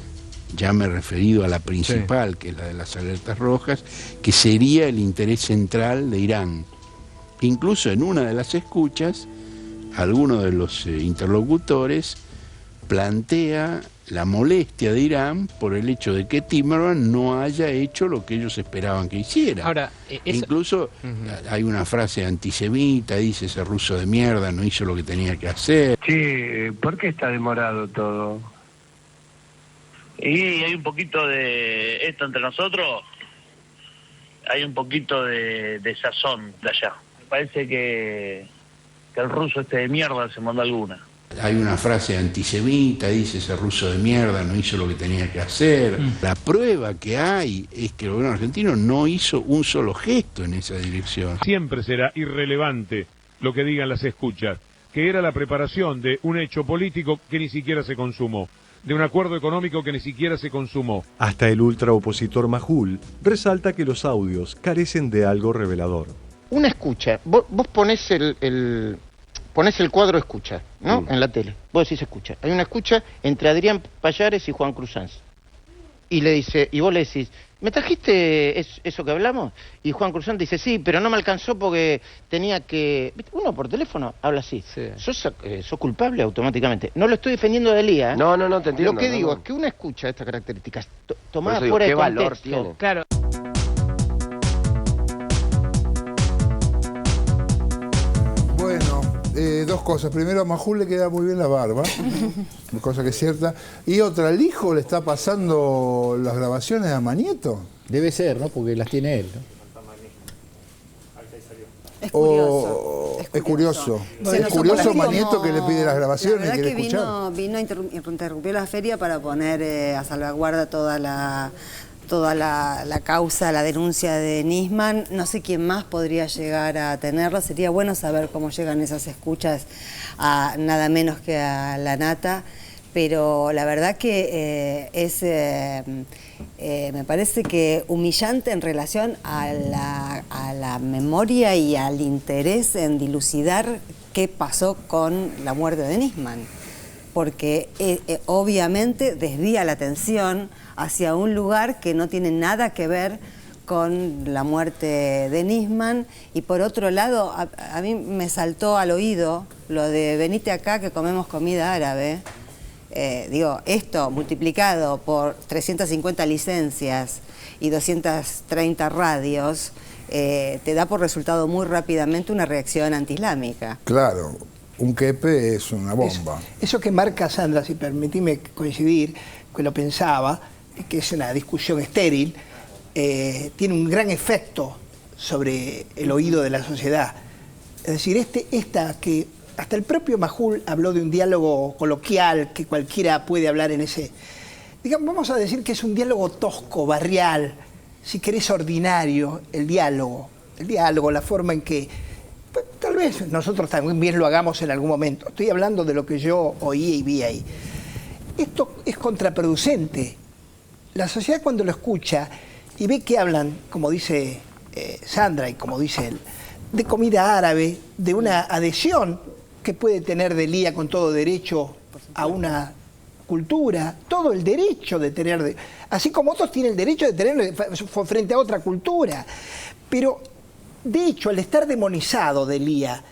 Ya me he referido a la principal, que es la de las alertas rojas, que sería el interés central de Irán. Incluso en una de las escuchas, alguno de los interlocutores plantea la molestia de Irán por el hecho de que Timmermans no haya hecho lo que ellos esperaban que hiciera. Ahora, incluso hay una frase antisemita, dice ese ruso de mierda no hizo lo que tenía que hacer. Sí, ¿por qué está demorado todo? Y hay un poquito de esto entre nosotros, hay un poquito de sazón de allá. Parece que el ruso este de mierda se mandó alguna. Hay una frase antisemita, dice ese ruso de mierda no hizo lo que tenía que hacer. La prueba que hay es que el gobierno argentino no hizo un solo gesto en esa dirección. Siempre será irrelevante lo que digan las escuchas, que era la preparación de un hecho político que ni siquiera se consumó, de un acuerdo económico que ni siquiera se consumó. Hasta el ultraopositor Majul resalta que los audios carecen de algo revelador. Una escucha, vos ponés ponés el cuadro escucha, ¿no? En la tele, vos decís escucha. Hay una escucha entre Adrián Pallares y Juan Cruz Sanz. Y vos le decís, ¿me trajiste eso que hablamos? Y Juan Cruz Sanz dice, sí, pero no me alcanzó porque tenía que... Uno por teléfono habla así. Sí. Sos culpable automáticamente. No lo estoy defendiendo de Elía. No, te entiendo. Lo que digo es que una escucha estas características tomada fuera de contexto... valor tiene. Claro. Bueno, dos cosas. Primero, a Majul le queda muy bien la barba, cosa que es cierta. Y otra, ¿el hijo le está pasando las grabaciones a Manieto? Debe ser, ¿no? Porque las tiene él, ¿no? Es curioso. Es curioso Manieto que le pide las grabaciones. La verdad y quiere que vino interrumpió la feria para poner a salvaguarda toda la causa, la denuncia de Nisman. No sé quién más podría llegar a tenerla. Sería bueno saber cómo llegan esas escuchas a nada menos que a la nata. Pero la verdad que me parece que humillante en relación a la memoria y al interés en dilucidar qué pasó con la muerte de Nisman. Porque obviamente desvía la atención hacia un lugar que no tiene nada que ver con la muerte de Nisman. Y por otro lado, a mí me saltó al oído lo de venite acá que comemos comida árabe. Esto multiplicado por 350 licencias y 230 radios, te da por resultado muy rápidamente una reacción antiislámica. Claro, un quepe es una bomba. Eso que marca Sandra, si permitime coincidir, que lo pensaba, que es una discusión estéril, tiene un gran efecto sobre el oído de la sociedad. Es decir, que hasta el propio Majul habló de un diálogo coloquial que cualquiera puede hablar en ese... Digamos, vamos a decir que es un diálogo tosco, barrial, si querés ordinario, el diálogo, la forma en que... Pues, tal vez nosotros también lo hagamos en algún momento. Estoy hablando de lo que yo oí y vi ahí. Esto es contraproducente. La sociedad cuando lo escucha y ve que hablan, como dice Sandra y como dice él, de comida árabe, de una adhesión que puede tener Delía con todo derecho a una cultura, todo el derecho de tener, así como otros tienen el derecho de tenerlo frente a otra cultura. Pero, de hecho, al estar demonizado Delía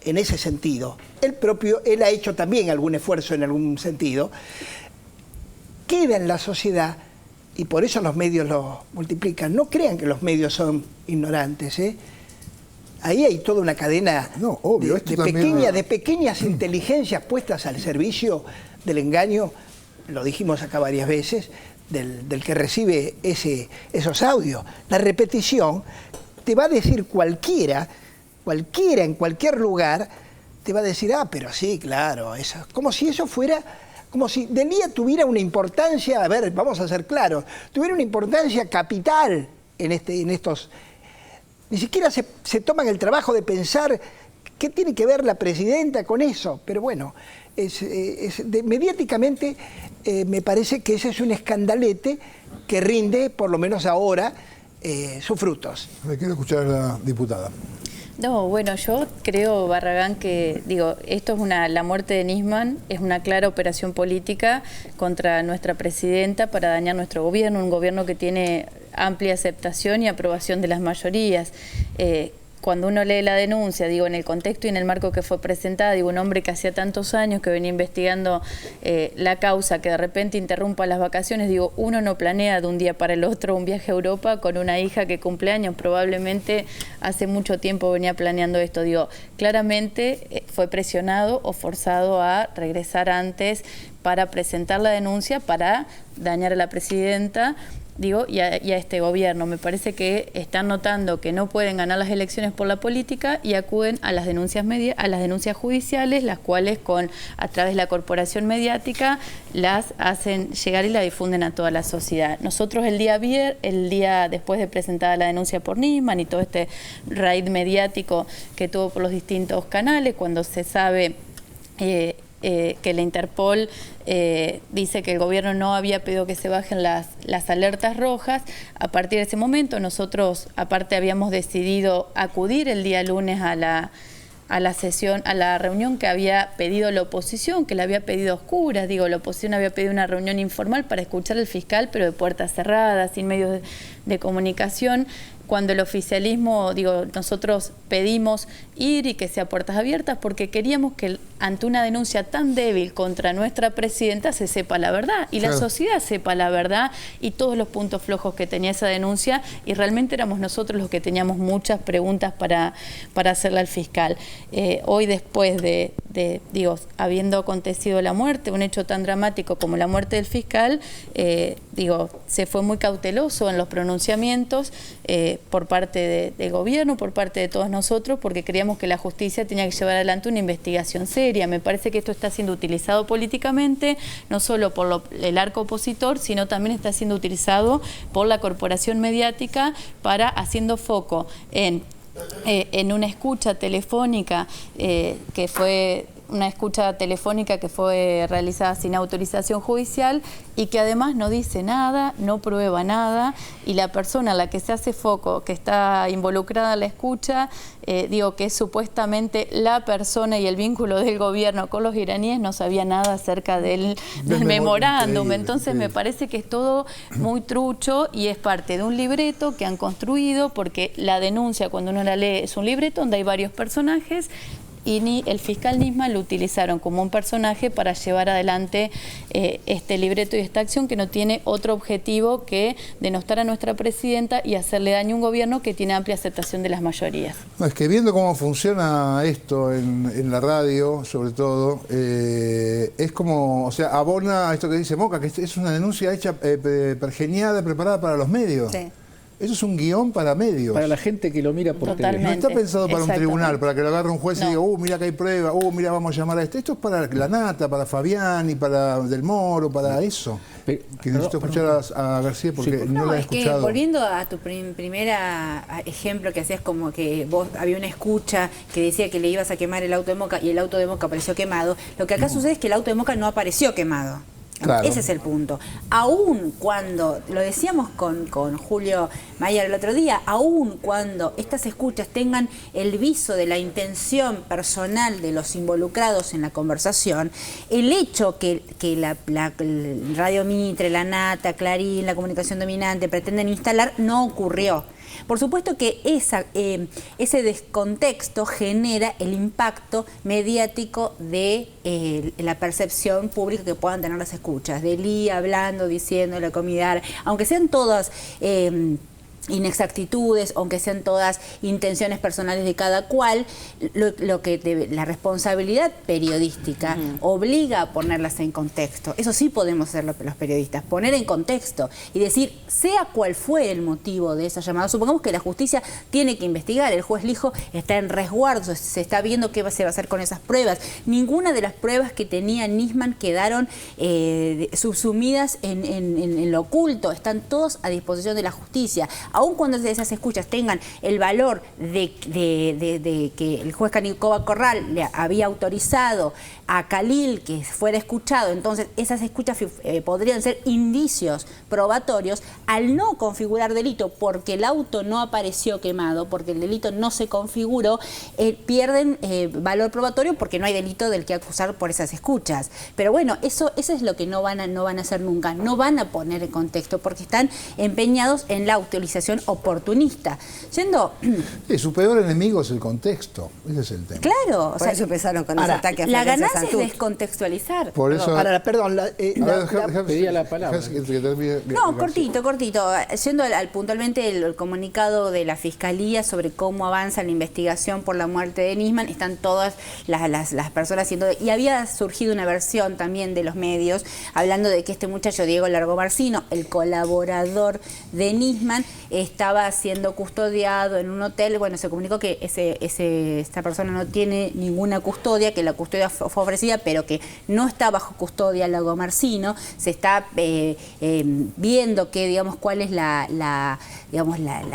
en ese sentido, él ha hecho también algún esfuerzo en algún sentido, queda en la sociedad, y por eso los medios lo multiplican. No crean que los medios son ignorantes, ¿eh? Ahí hay toda una cadena de pequeñas inteligencias puestas al servicio del engaño, lo dijimos acá varias veces, del que recibe esos audios. La repetición te va a decir cualquiera en cualquier lugar, te va a decir, pero sí, claro, eso. Como si como si Delía tuviera una importancia, a ver, vamos a ser claros, tuviera una importancia capital en estos... Ni siquiera se toman el trabajo de pensar qué tiene que ver la presidenta con eso, pero bueno, mediáticamente me parece que ese es un escandalete que rinde, por lo menos ahora, sus frutos. Me quiero escuchar a la diputada. No, bueno, yo creo, Barragán, que esto es la muerte de Nisman es una clara operación política contra nuestra presidenta para dañar nuestro gobierno, un gobierno que tiene amplia aceptación y aprobación de las mayorías. Cuando uno lee la denuncia, en el contexto y en el marco que fue presentada, un hombre que hacía tantos años que venía investigando la causa, que de repente interrumpa las vacaciones, uno no planea de un día para el otro un viaje a Europa con una hija que cumple años, probablemente hace mucho tiempo venía planeando esto. Claramente fue presionado o forzado a regresar antes para presentar la denuncia, para dañar a la presidenta, y a este gobierno. Me parece que están notando que no pueden ganar las elecciones por la política y acuden a las denuncias judiciales, las cuales a través de la corporación mediática las hacen llegar y la difunden a toda la sociedad. Nosotros el día después de presentada la denuncia por Nisman y todo este raid mediático que tuvo por los distintos canales, cuando se sabe que la Interpol dice que el gobierno no había pedido que se bajen las alertas rojas, a partir de ese momento nosotros aparte habíamos decidido acudir el día lunes a la reunión que había pedido la oposición, que la había pedido a oscuras. La oposición había pedido una reunión informal para escuchar al fiscal, pero de puertas cerradas, sin medios de comunicación. Cuando el oficialismo, nosotros pedimos ir y que sea puertas abiertas porque queríamos que ante una denuncia tan débil contra nuestra presidenta se sepa la verdad y la sociedad sepa la verdad y todos los puntos flojos que tenía esa denuncia, y realmente éramos nosotros los que teníamos muchas preguntas para hacerle al fiscal. Hoy, después de habiendo acontecido la muerte, un hecho tan dramático como la muerte del fiscal, se fue muy cauteloso en los pronunciamientos por parte del gobierno, por parte de todos nosotros, porque creíamos que la justicia tenía que llevar adelante una investigación seria. Me parece que esto está siendo utilizado políticamente, no solo por el arco opositor, sino también está siendo utilizado por la corporación mediática para haciendo foco en una escucha telefónica que fue realizada sin autorización judicial y que además no dice nada, no prueba nada, y la persona a la que se hace foco, que está involucrada en la escucha, que es supuestamente la persona y el vínculo del gobierno con los iraníes, no sabía nada acerca del memorándum. Entonces me parece que es todo muy trucho y es parte de un libreto que han construido, porque la denuncia, cuando uno la lee, es un libreto donde hay varios personajes, y el fiscal Nisman lo utilizaron como un personaje para llevar adelante este libreto y esta acción que no tiene otro objetivo que denostar a nuestra presidenta y hacerle daño a un gobierno que tiene amplia aceptación de las mayorías. No, es que viendo cómo funciona esto en la radio, sobre todo, es como, abona a esto que dice Moca, que es una denuncia hecha, pergeniada, preparada para los medios. Sí. Eso es un guión para medios. Para la gente que lo mira por tele. No está pensado para un tribunal, para que lo agarre un juez y diga, mira que hay prueba, mira, vamos a llamar a este. Esto es para la Nata, para Fabián y para Del Moro, para eso. Que necesito escuchar a García porque no la he escuchado. Que, volviendo a tu primera ejemplo que hacías, como que vos había una escucha que decía que le ibas a quemar el auto de Moca y el auto de Moca apareció quemado. Lo que acá sucede es que el auto de Moca no apareció quemado. Claro. Ese es el punto. Aún cuando, lo decíamos con Julio Mayer el otro día, aún cuando estas escuchas tengan el viso de la intención personal de los involucrados en la conversación, el hecho que la Radio Mitre, la Nata, Clarín, la Comunicación Dominante pretenden instalar no ocurrió. Por supuesto que ese descontexto genera el impacto mediático de la percepción pública que puedan tener las escuchas. De Lía hablando, diciendo, la comida, aunque sean todas inexactitudes, aunque sean todas intenciones personales de cada cual, la responsabilidad periodística obliga a ponerlas en contexto. Eso sí podemos hacerlo los periodistas, poner en contexto y decir, sea cual fue el motivo de esa llamada. Supongamos que la justicia tiene que investigar, el juez Lijo está en resguardo, se está viendo qué se va a hacer con esas pruebas. Ninguna de las pruebas que tenía Nisman quedaron subsumidas en lo oculto, están todos a disposición de la justicia. Aun cuando esas escuchas tengan el valor de que el juez Canicoba Corral le había autorizado a Khalil que fuera escuchado, entonces esas escuchas podrían ser indicios probatorios, al no configurar delito porque el auto no apareció quemado, porque el delito no se configuró, pierden valor probatorio porque no hay delito del que acusar por esas escuchas. Pero bueno, eso es lo que no van a hacer nunca, no van a poner en contexto porque están empeñados en la utilización oportunista. Su peor enemigo es el contexto, ese es el tema. Claro, por eso empezaron con ese ataque a la ganancia es descontextualizar. Por eso... Perdón, pedía la palabra. No, cortito. Yendo puntualmente el comunicado de la Fiscalía sobre cómo avanza la investigación por la muerte de Nisman, están todas las personas haciendo... Y había surgido una versión también de los medios hablando de que este muchacho, Diego Largobarcino, el colaborador de Nisman, estaba siendo custodiado en un hotel. Bueno, se comunicó que esta persona no tiene ninguna custodia, que la custodia fue ofrecida, pero que no está bajo custodia Largobarcino. Se está viendo que, digamos, cuál es la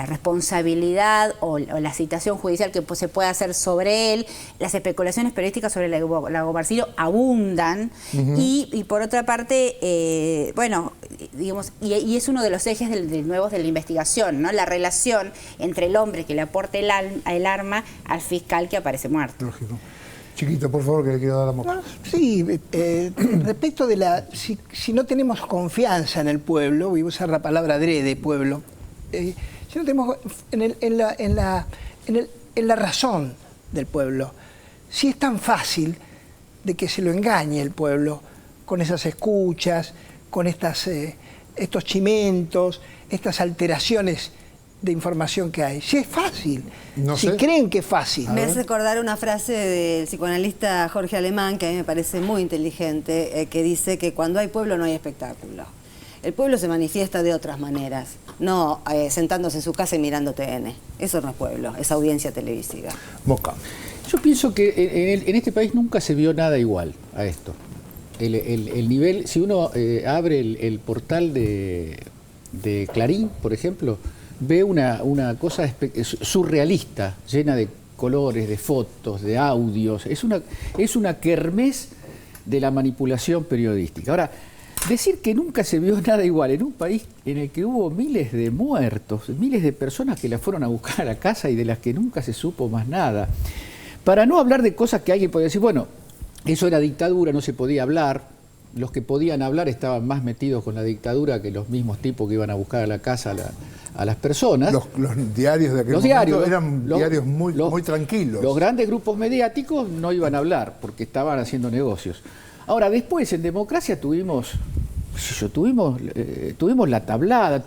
responsabilidad o la citación judicial que se puede hacer sobre él. Las especulaciones periodísticas sobre Largobarcino abundan. Y por otra parte, bueno, digamos, y es uno de los ejes nuevos de la investigación, ¿no? La relación entre el hombre que le aporta el arma al fiscal que aparece muerto. Lógico. Chiquito, por favor, que le quiero dar la boca. Sí, respecto de si no tenemos confianza en el pueblo, voy a usar la palabra adrede, pueblo, si no tenemos en la razón del pueblo, si es tan fácil de que se lo engañe el pueblo con esas escuchas, con estos chimentos, estas alteraciones de información que hay. Si es fácil, si creen que es fácil. Me hace recordar una frase del psicoanalista Jorge Alemán, que a mí me parece muy inteligente, que dice que cuando hay pueblo no hay espectáculo. El pueblo se manifiesta de otras maneras, no sentándose en su casa y mirando TN. Eso no es pueblo, es audiencia televisiva. Boca. Yo pienso que en este país nunca se vio nada igual a esto. El nivel, si uno abre el portal de Clarín, por ejemplo, ve una cosa surrealista, llena de colores, de fotos, de audios. Es una kermés de la manipulación periodística. Ahora, decir que nunca se vio nada igual en un país en el que hubo miles de muertos, miles de personas que la fueron a buscar a la casa y de las que nunca se supo más nada, para no hablar de cosas que alguien podría decir, bueno, eso era dictadura, no se podía hablar. Los que podían hablar estaban más metidos con la dictadura que los mismos tipos que iban a buscar a la casa a las personas. Los diarios de aquel momento eran diarios muy tranquilos. Los grandes grupos mediáticos no iban a hablar porque estaban haciendo negocios. Ahora, después en democracia tuvimos la tablada,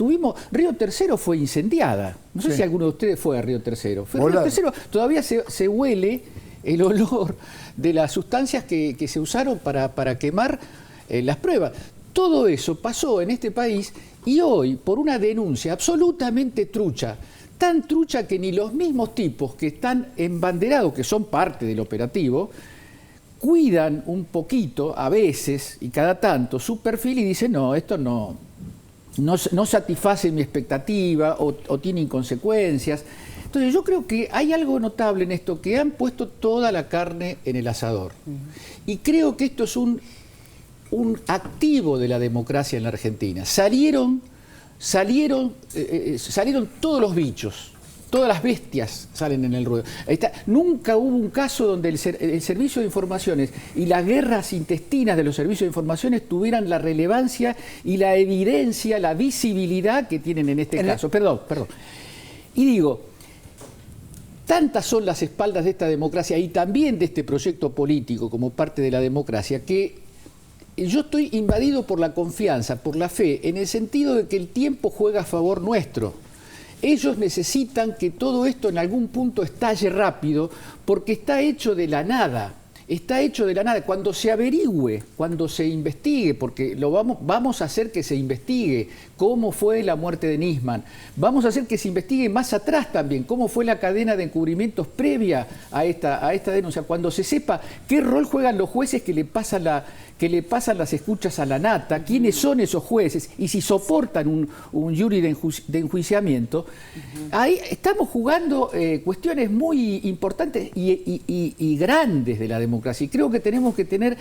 Río Tercero fue incendiada. No sé si alguno de ustedes fue a Río Tercero. Río Tercero todavía se huele el olor de las sustancias que se usaron para quemar las pruebas. Todo eso pasó en este país y hoy, por una denuncia absolutamente trucha, tan trucha que ni los mismos tipos que están embanderados, que son parte del operativo, cuidan un poquito, a veces y cada tanto, su perfil y dicen, no, esto no satisface mi expectativa o tiene inconsecuencias. Entonces yo creo que hay algo notable en esto, que han puesto toda la carne en el asador. Y creo que esto es un activo de la democracia en la Argentina. Salieron todos los bichos, todas las bestias salen en el ruedo. Nunca hubo un caso donde el servicio de informaciones y las guerras intestinas de los servicios de informaciones tuvieran la relevancia y la evidencia, la visibilidad que tienen en este caso. Perdón. Y digo, tantas son las espaldas de esta democracia y también de este proyecto político como parte de la democracia, que yo estoy invadido por la confianza, por la fe, en el sentido de que el tiempo juega a favor nuestro. ellos necesitan que todo esto en algún punto estalle rápido, porque está hecho de la nada. Está hecho de la nada. Cuando se averigüe, cuando se investigue, porque vamos a hacer que se investigue cómo fue la muerte de Nisman, vamos a hacer que se investigue más atrás también, cómo fue la cadena de encubrimientos previa a esta denuncia, cuando se sepa qué rol juegan los jueces que le pasan las escuchas a la nata, quiénes son esos jueces y si soportan un jury de enjuiciamiento. Ahí estamos jugando cuestiones muy importantes y grandes de la democracia. Y creo que tenemos que tener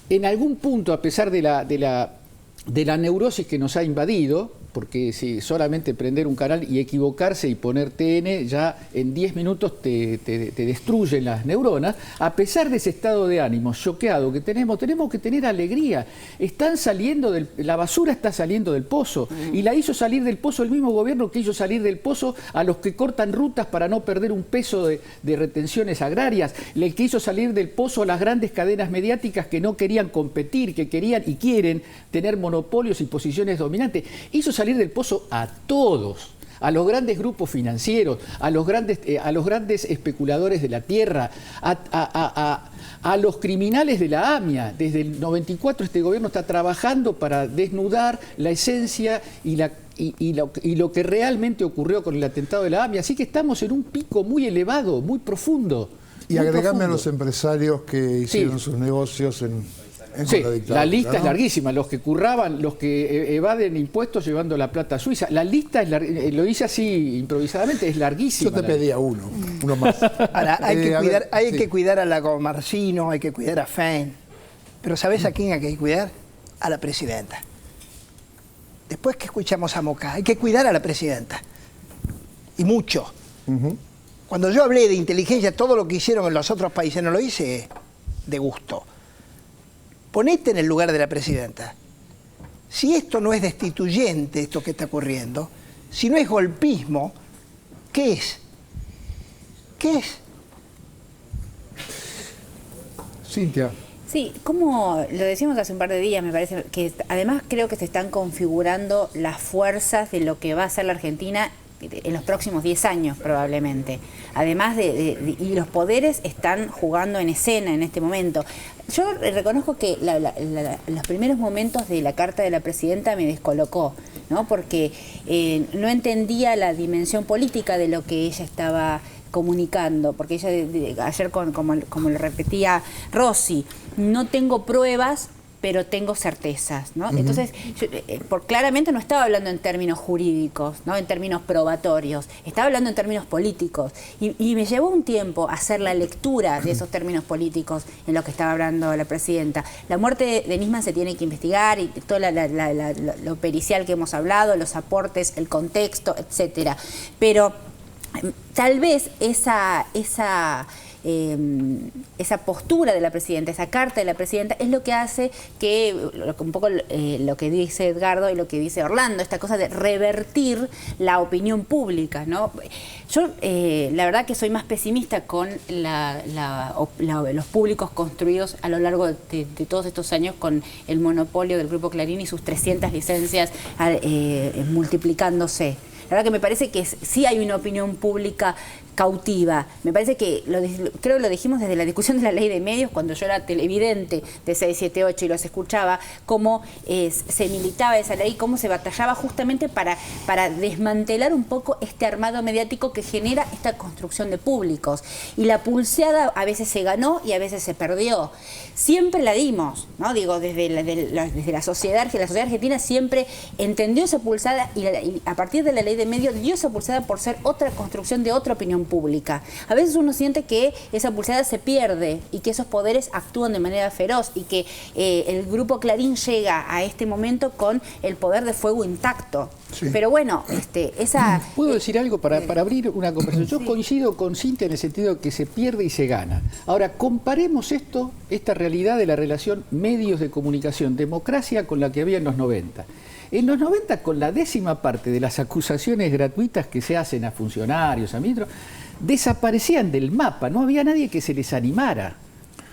en algún punto, a pesar de la neurosis que nos ha invadido, porque si solamente prender un canal y equivocarse y poner TN, ya en 10 minutos te destruyen las neuronas, a pesar de ese estado de ánimo choqueado que tenemos que tener alegría. La basura está saliendo del pozo, y la hizo salir del pozo el mismo gobierno que hizo salir del pozo a los que cortan rutas para no perder un peso de retenciones agrarias, el que hizo salir del pozo a las grandes cadenas mediáticas que no querían competir, que querían y quieren tener monopolios y posiciones dominantes. Hizo salir del pozo a todos, a los grandes grupos financieros, a los grandes especuladores de la tierra, a los criminales de la AMIA. Desde el 94 este gobierno está trabajando para desnudar la esencia y lo que realmente ocurrió con el atentado de la AMIA. Así que estamos en un pico muy elevado, muy profundo. Y agregame a los empresarios que hicieron sus negocios en sí, la lista es larguísima, los que curraban, los que evaden impuestos llevando la plata a Suiza. La lista es lo hice así improvisadamente, es larguísima. Yo te pedía uno más. Ahora, hay que cuidar a Lago Marcino, hay que cuidar a Fein, pero ¿sabés a quién hay que cuidar? A la presidenta. Después que escuchamos a Moca, hay que cuidar a la presidenta. Y mucho. Cuando yo hablé de inteligencia, todo lo que hicieron en los otros países, no lo hice de gusto. Ponete en el lugar de la presidenta. Si esto no es destituyente, esto que está ocurriendo, si no es golpismo, ¿qué es? ¿Qué es? Cintia. Sí, como lo decimos hace un par de días, me parece que además creo que se están configurando las fuerzas de lo que va a ser la Argentina en los próximos 10 años probablemente. Además y los poderes están jugando en escena en este momento. Yo reconozco que los primeros momentos de la carta de la presidenta me descolocó, ¿no? Porque no entendía la dimensión política de lo que ella estaba comunicando, porque ella ayer, como lo repetía Rossi, no tengo pruebas, pero tengo certezas, ¿no? Entonces, claramente no estaba hablando en términos jurídicos, ¿no? En términos probatorios, estaba hablando en términos políticos. Y me llevó un tiempo hacer la lectura de esos términos políticos en lo que estaba hablando la presidenta. La muerte de Nisman se tiene que investigar, y todo lo pericial que hemos hablado, los aportes, el contexto, etcétera. Pero tal vez esa postura de la presidenta, esa carta de la presidenta, es lo que hace que, un poco lo que dice Edgardo y lo que dice Orlando, esta cosa de revertir la opinión pública, ¿no? Yo, la verdad que soy más pesimista con los públicos construidos a lo largo de todos estos años con el monopolio del Grupo Clarín y sus 300 licencias multiplicándose. La verdad que me parece que sí hay una opinión pública cautiva. Me parece que, creo que lo dijimos desde la discusión de la ley de medios, cuando yo era televidente de 678 y los escuchaba, cómo se militaba esa ley, cómo se batallaba justamente para desmantelar un poco este armado mediático que genera esta construcción de públicos. Y la pulseada a veces se ganó y a veces se perdió. Siempre la dimos, ¿no? Digo, desde la sociedad argentina siempre entendió esa pulsada y a partir de la ley de medios dio esa pulsada por ser otra construcción de otra opinión pública. A veces uno siente que esa pulsada se pierde y que esos poderes actúan de manera feroz y que el Grupo Clarín llega a este momento con el poder de fuego intacto. Sí. Pero bueno, ¿Puedo decir algo para abrir una conversación? Yo coincido con Cintia en el sentido de que se pierde y se gana. Ahora, comparemos esta realidad de la relación medios de comunicación, democracia, con la que había en los 90. En los 90, con la 10ª parte de las acusaciones gratuitas que se hacen a funcionarios, a ministros, desaparecían del mapa, no había nadie que se les animara.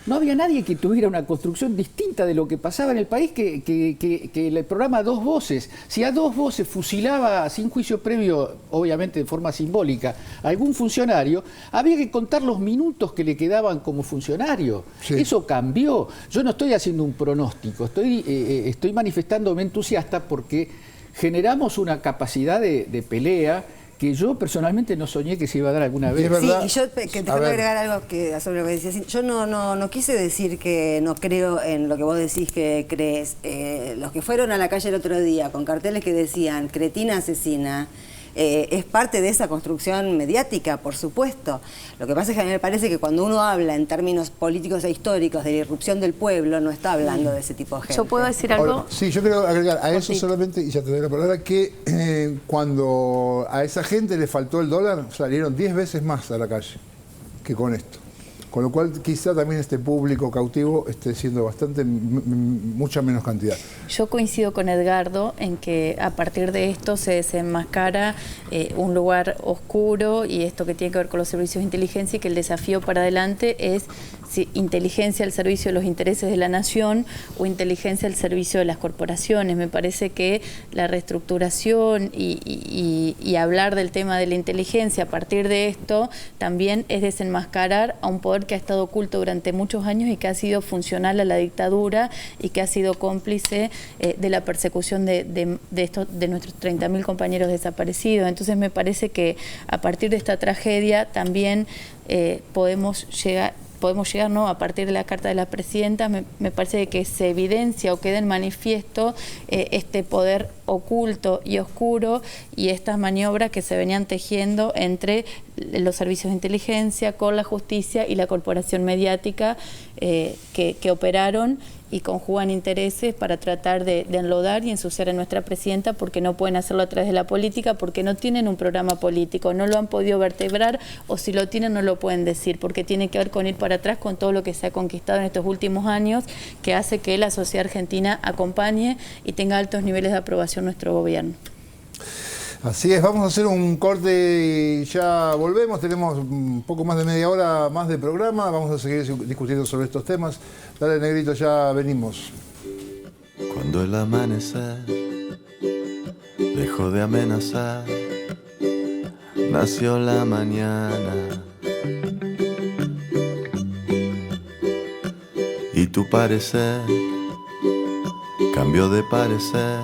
no había nadie que tuviera una construcción distinta de lo que pasaba en el país que el programa Dos Voces. Si a Dos Voces fusilaba sin juicio previo, obviamente de forma simbólica, a algún funcionario, había que contar los minutos que le quedaban como funcionario. Sí. Eso cambió. Yo no estoy haciendo un pronóstico, estoy manifestándome entusiasta porque generamos una capacidad de pelea que yo personalmente no soñé que se iba a dar alguna vez. Sí, y yo te quiero agregar algo sobre lo que decías. Yo no quise decir que no creo en lo que vos decís que crees. Los que fueron a la calle el otro día con carteles que decían "Cretina asesina", es parte de esa construcción mediática, por supuesto. Lo que pasa es que a mí me parece que cuando uno habla en términos políticos e históricos de la irrupción del pueblo, no está hablando de ese tipo de gente. ¿Yo puedo decir algo? Ahora, sí, yo quiero agregar a eso solamente, y ya te doy la palabra, que cuando a esa gente le faltó el dólar, salieron 10 veces más a la calle que con esto. Con lo cual quizá también este público cautivo esté siendo mucha menos cantidad. Yo coincido con Edgardo en que a partir de esto se desenmascara un lugar oscuro y esto que tiene que ver con los servicios de inteligencia, y que el desafío para adelante es si inteligencia al servicio de los intereses de la nación o inteligencia al servicio de las corporaciones. Me parece que la reestructuración y hablar del tema de la inteligencia a partir de esto también es desenmascarar a un poder que ha estado oculto durante muchos años y que ha sido funcional a la dictadura y que ha sido cómplice de la persecución de nuestros 30.000 compañeros desaparecidos. Entonces me parece que a partir de esta tragedia también podemos llegar, ¿no? A partir de la carta de la presidenta, me parece que se evidencia o queda en manifiesto este poder oculto y oscuro y estas maniobras que se venían tejiendo entre los servicios de inteligencia, con la justicia y la corporación mediática que operaron y conjugan intereses para tratar de enlodar y ensuciar a nuestra presidenta, porque no pueden hacerlo a través de la política, porque no tienen un programa político, no lo han podido vertebrar, o si lo tienen no lo pueden decir, porque tiene que ver con ir para atrás con todo lo que se ha conquistado en estos últimos años, que hace que la sociedad argentina acompañe y tenga altos niveles de aprobación nuestro gobierno. Así es, vamos a hacer un corte y ya volvemos. Tenemos un poco más de media hora más de programa. Vamos a seguir discutiendo sobre estos temas. Dale, Negrito, ya venimos. Cuando el amanecer dejó de amenazar, nació la mañana. Y tu parecer cambió de parecer.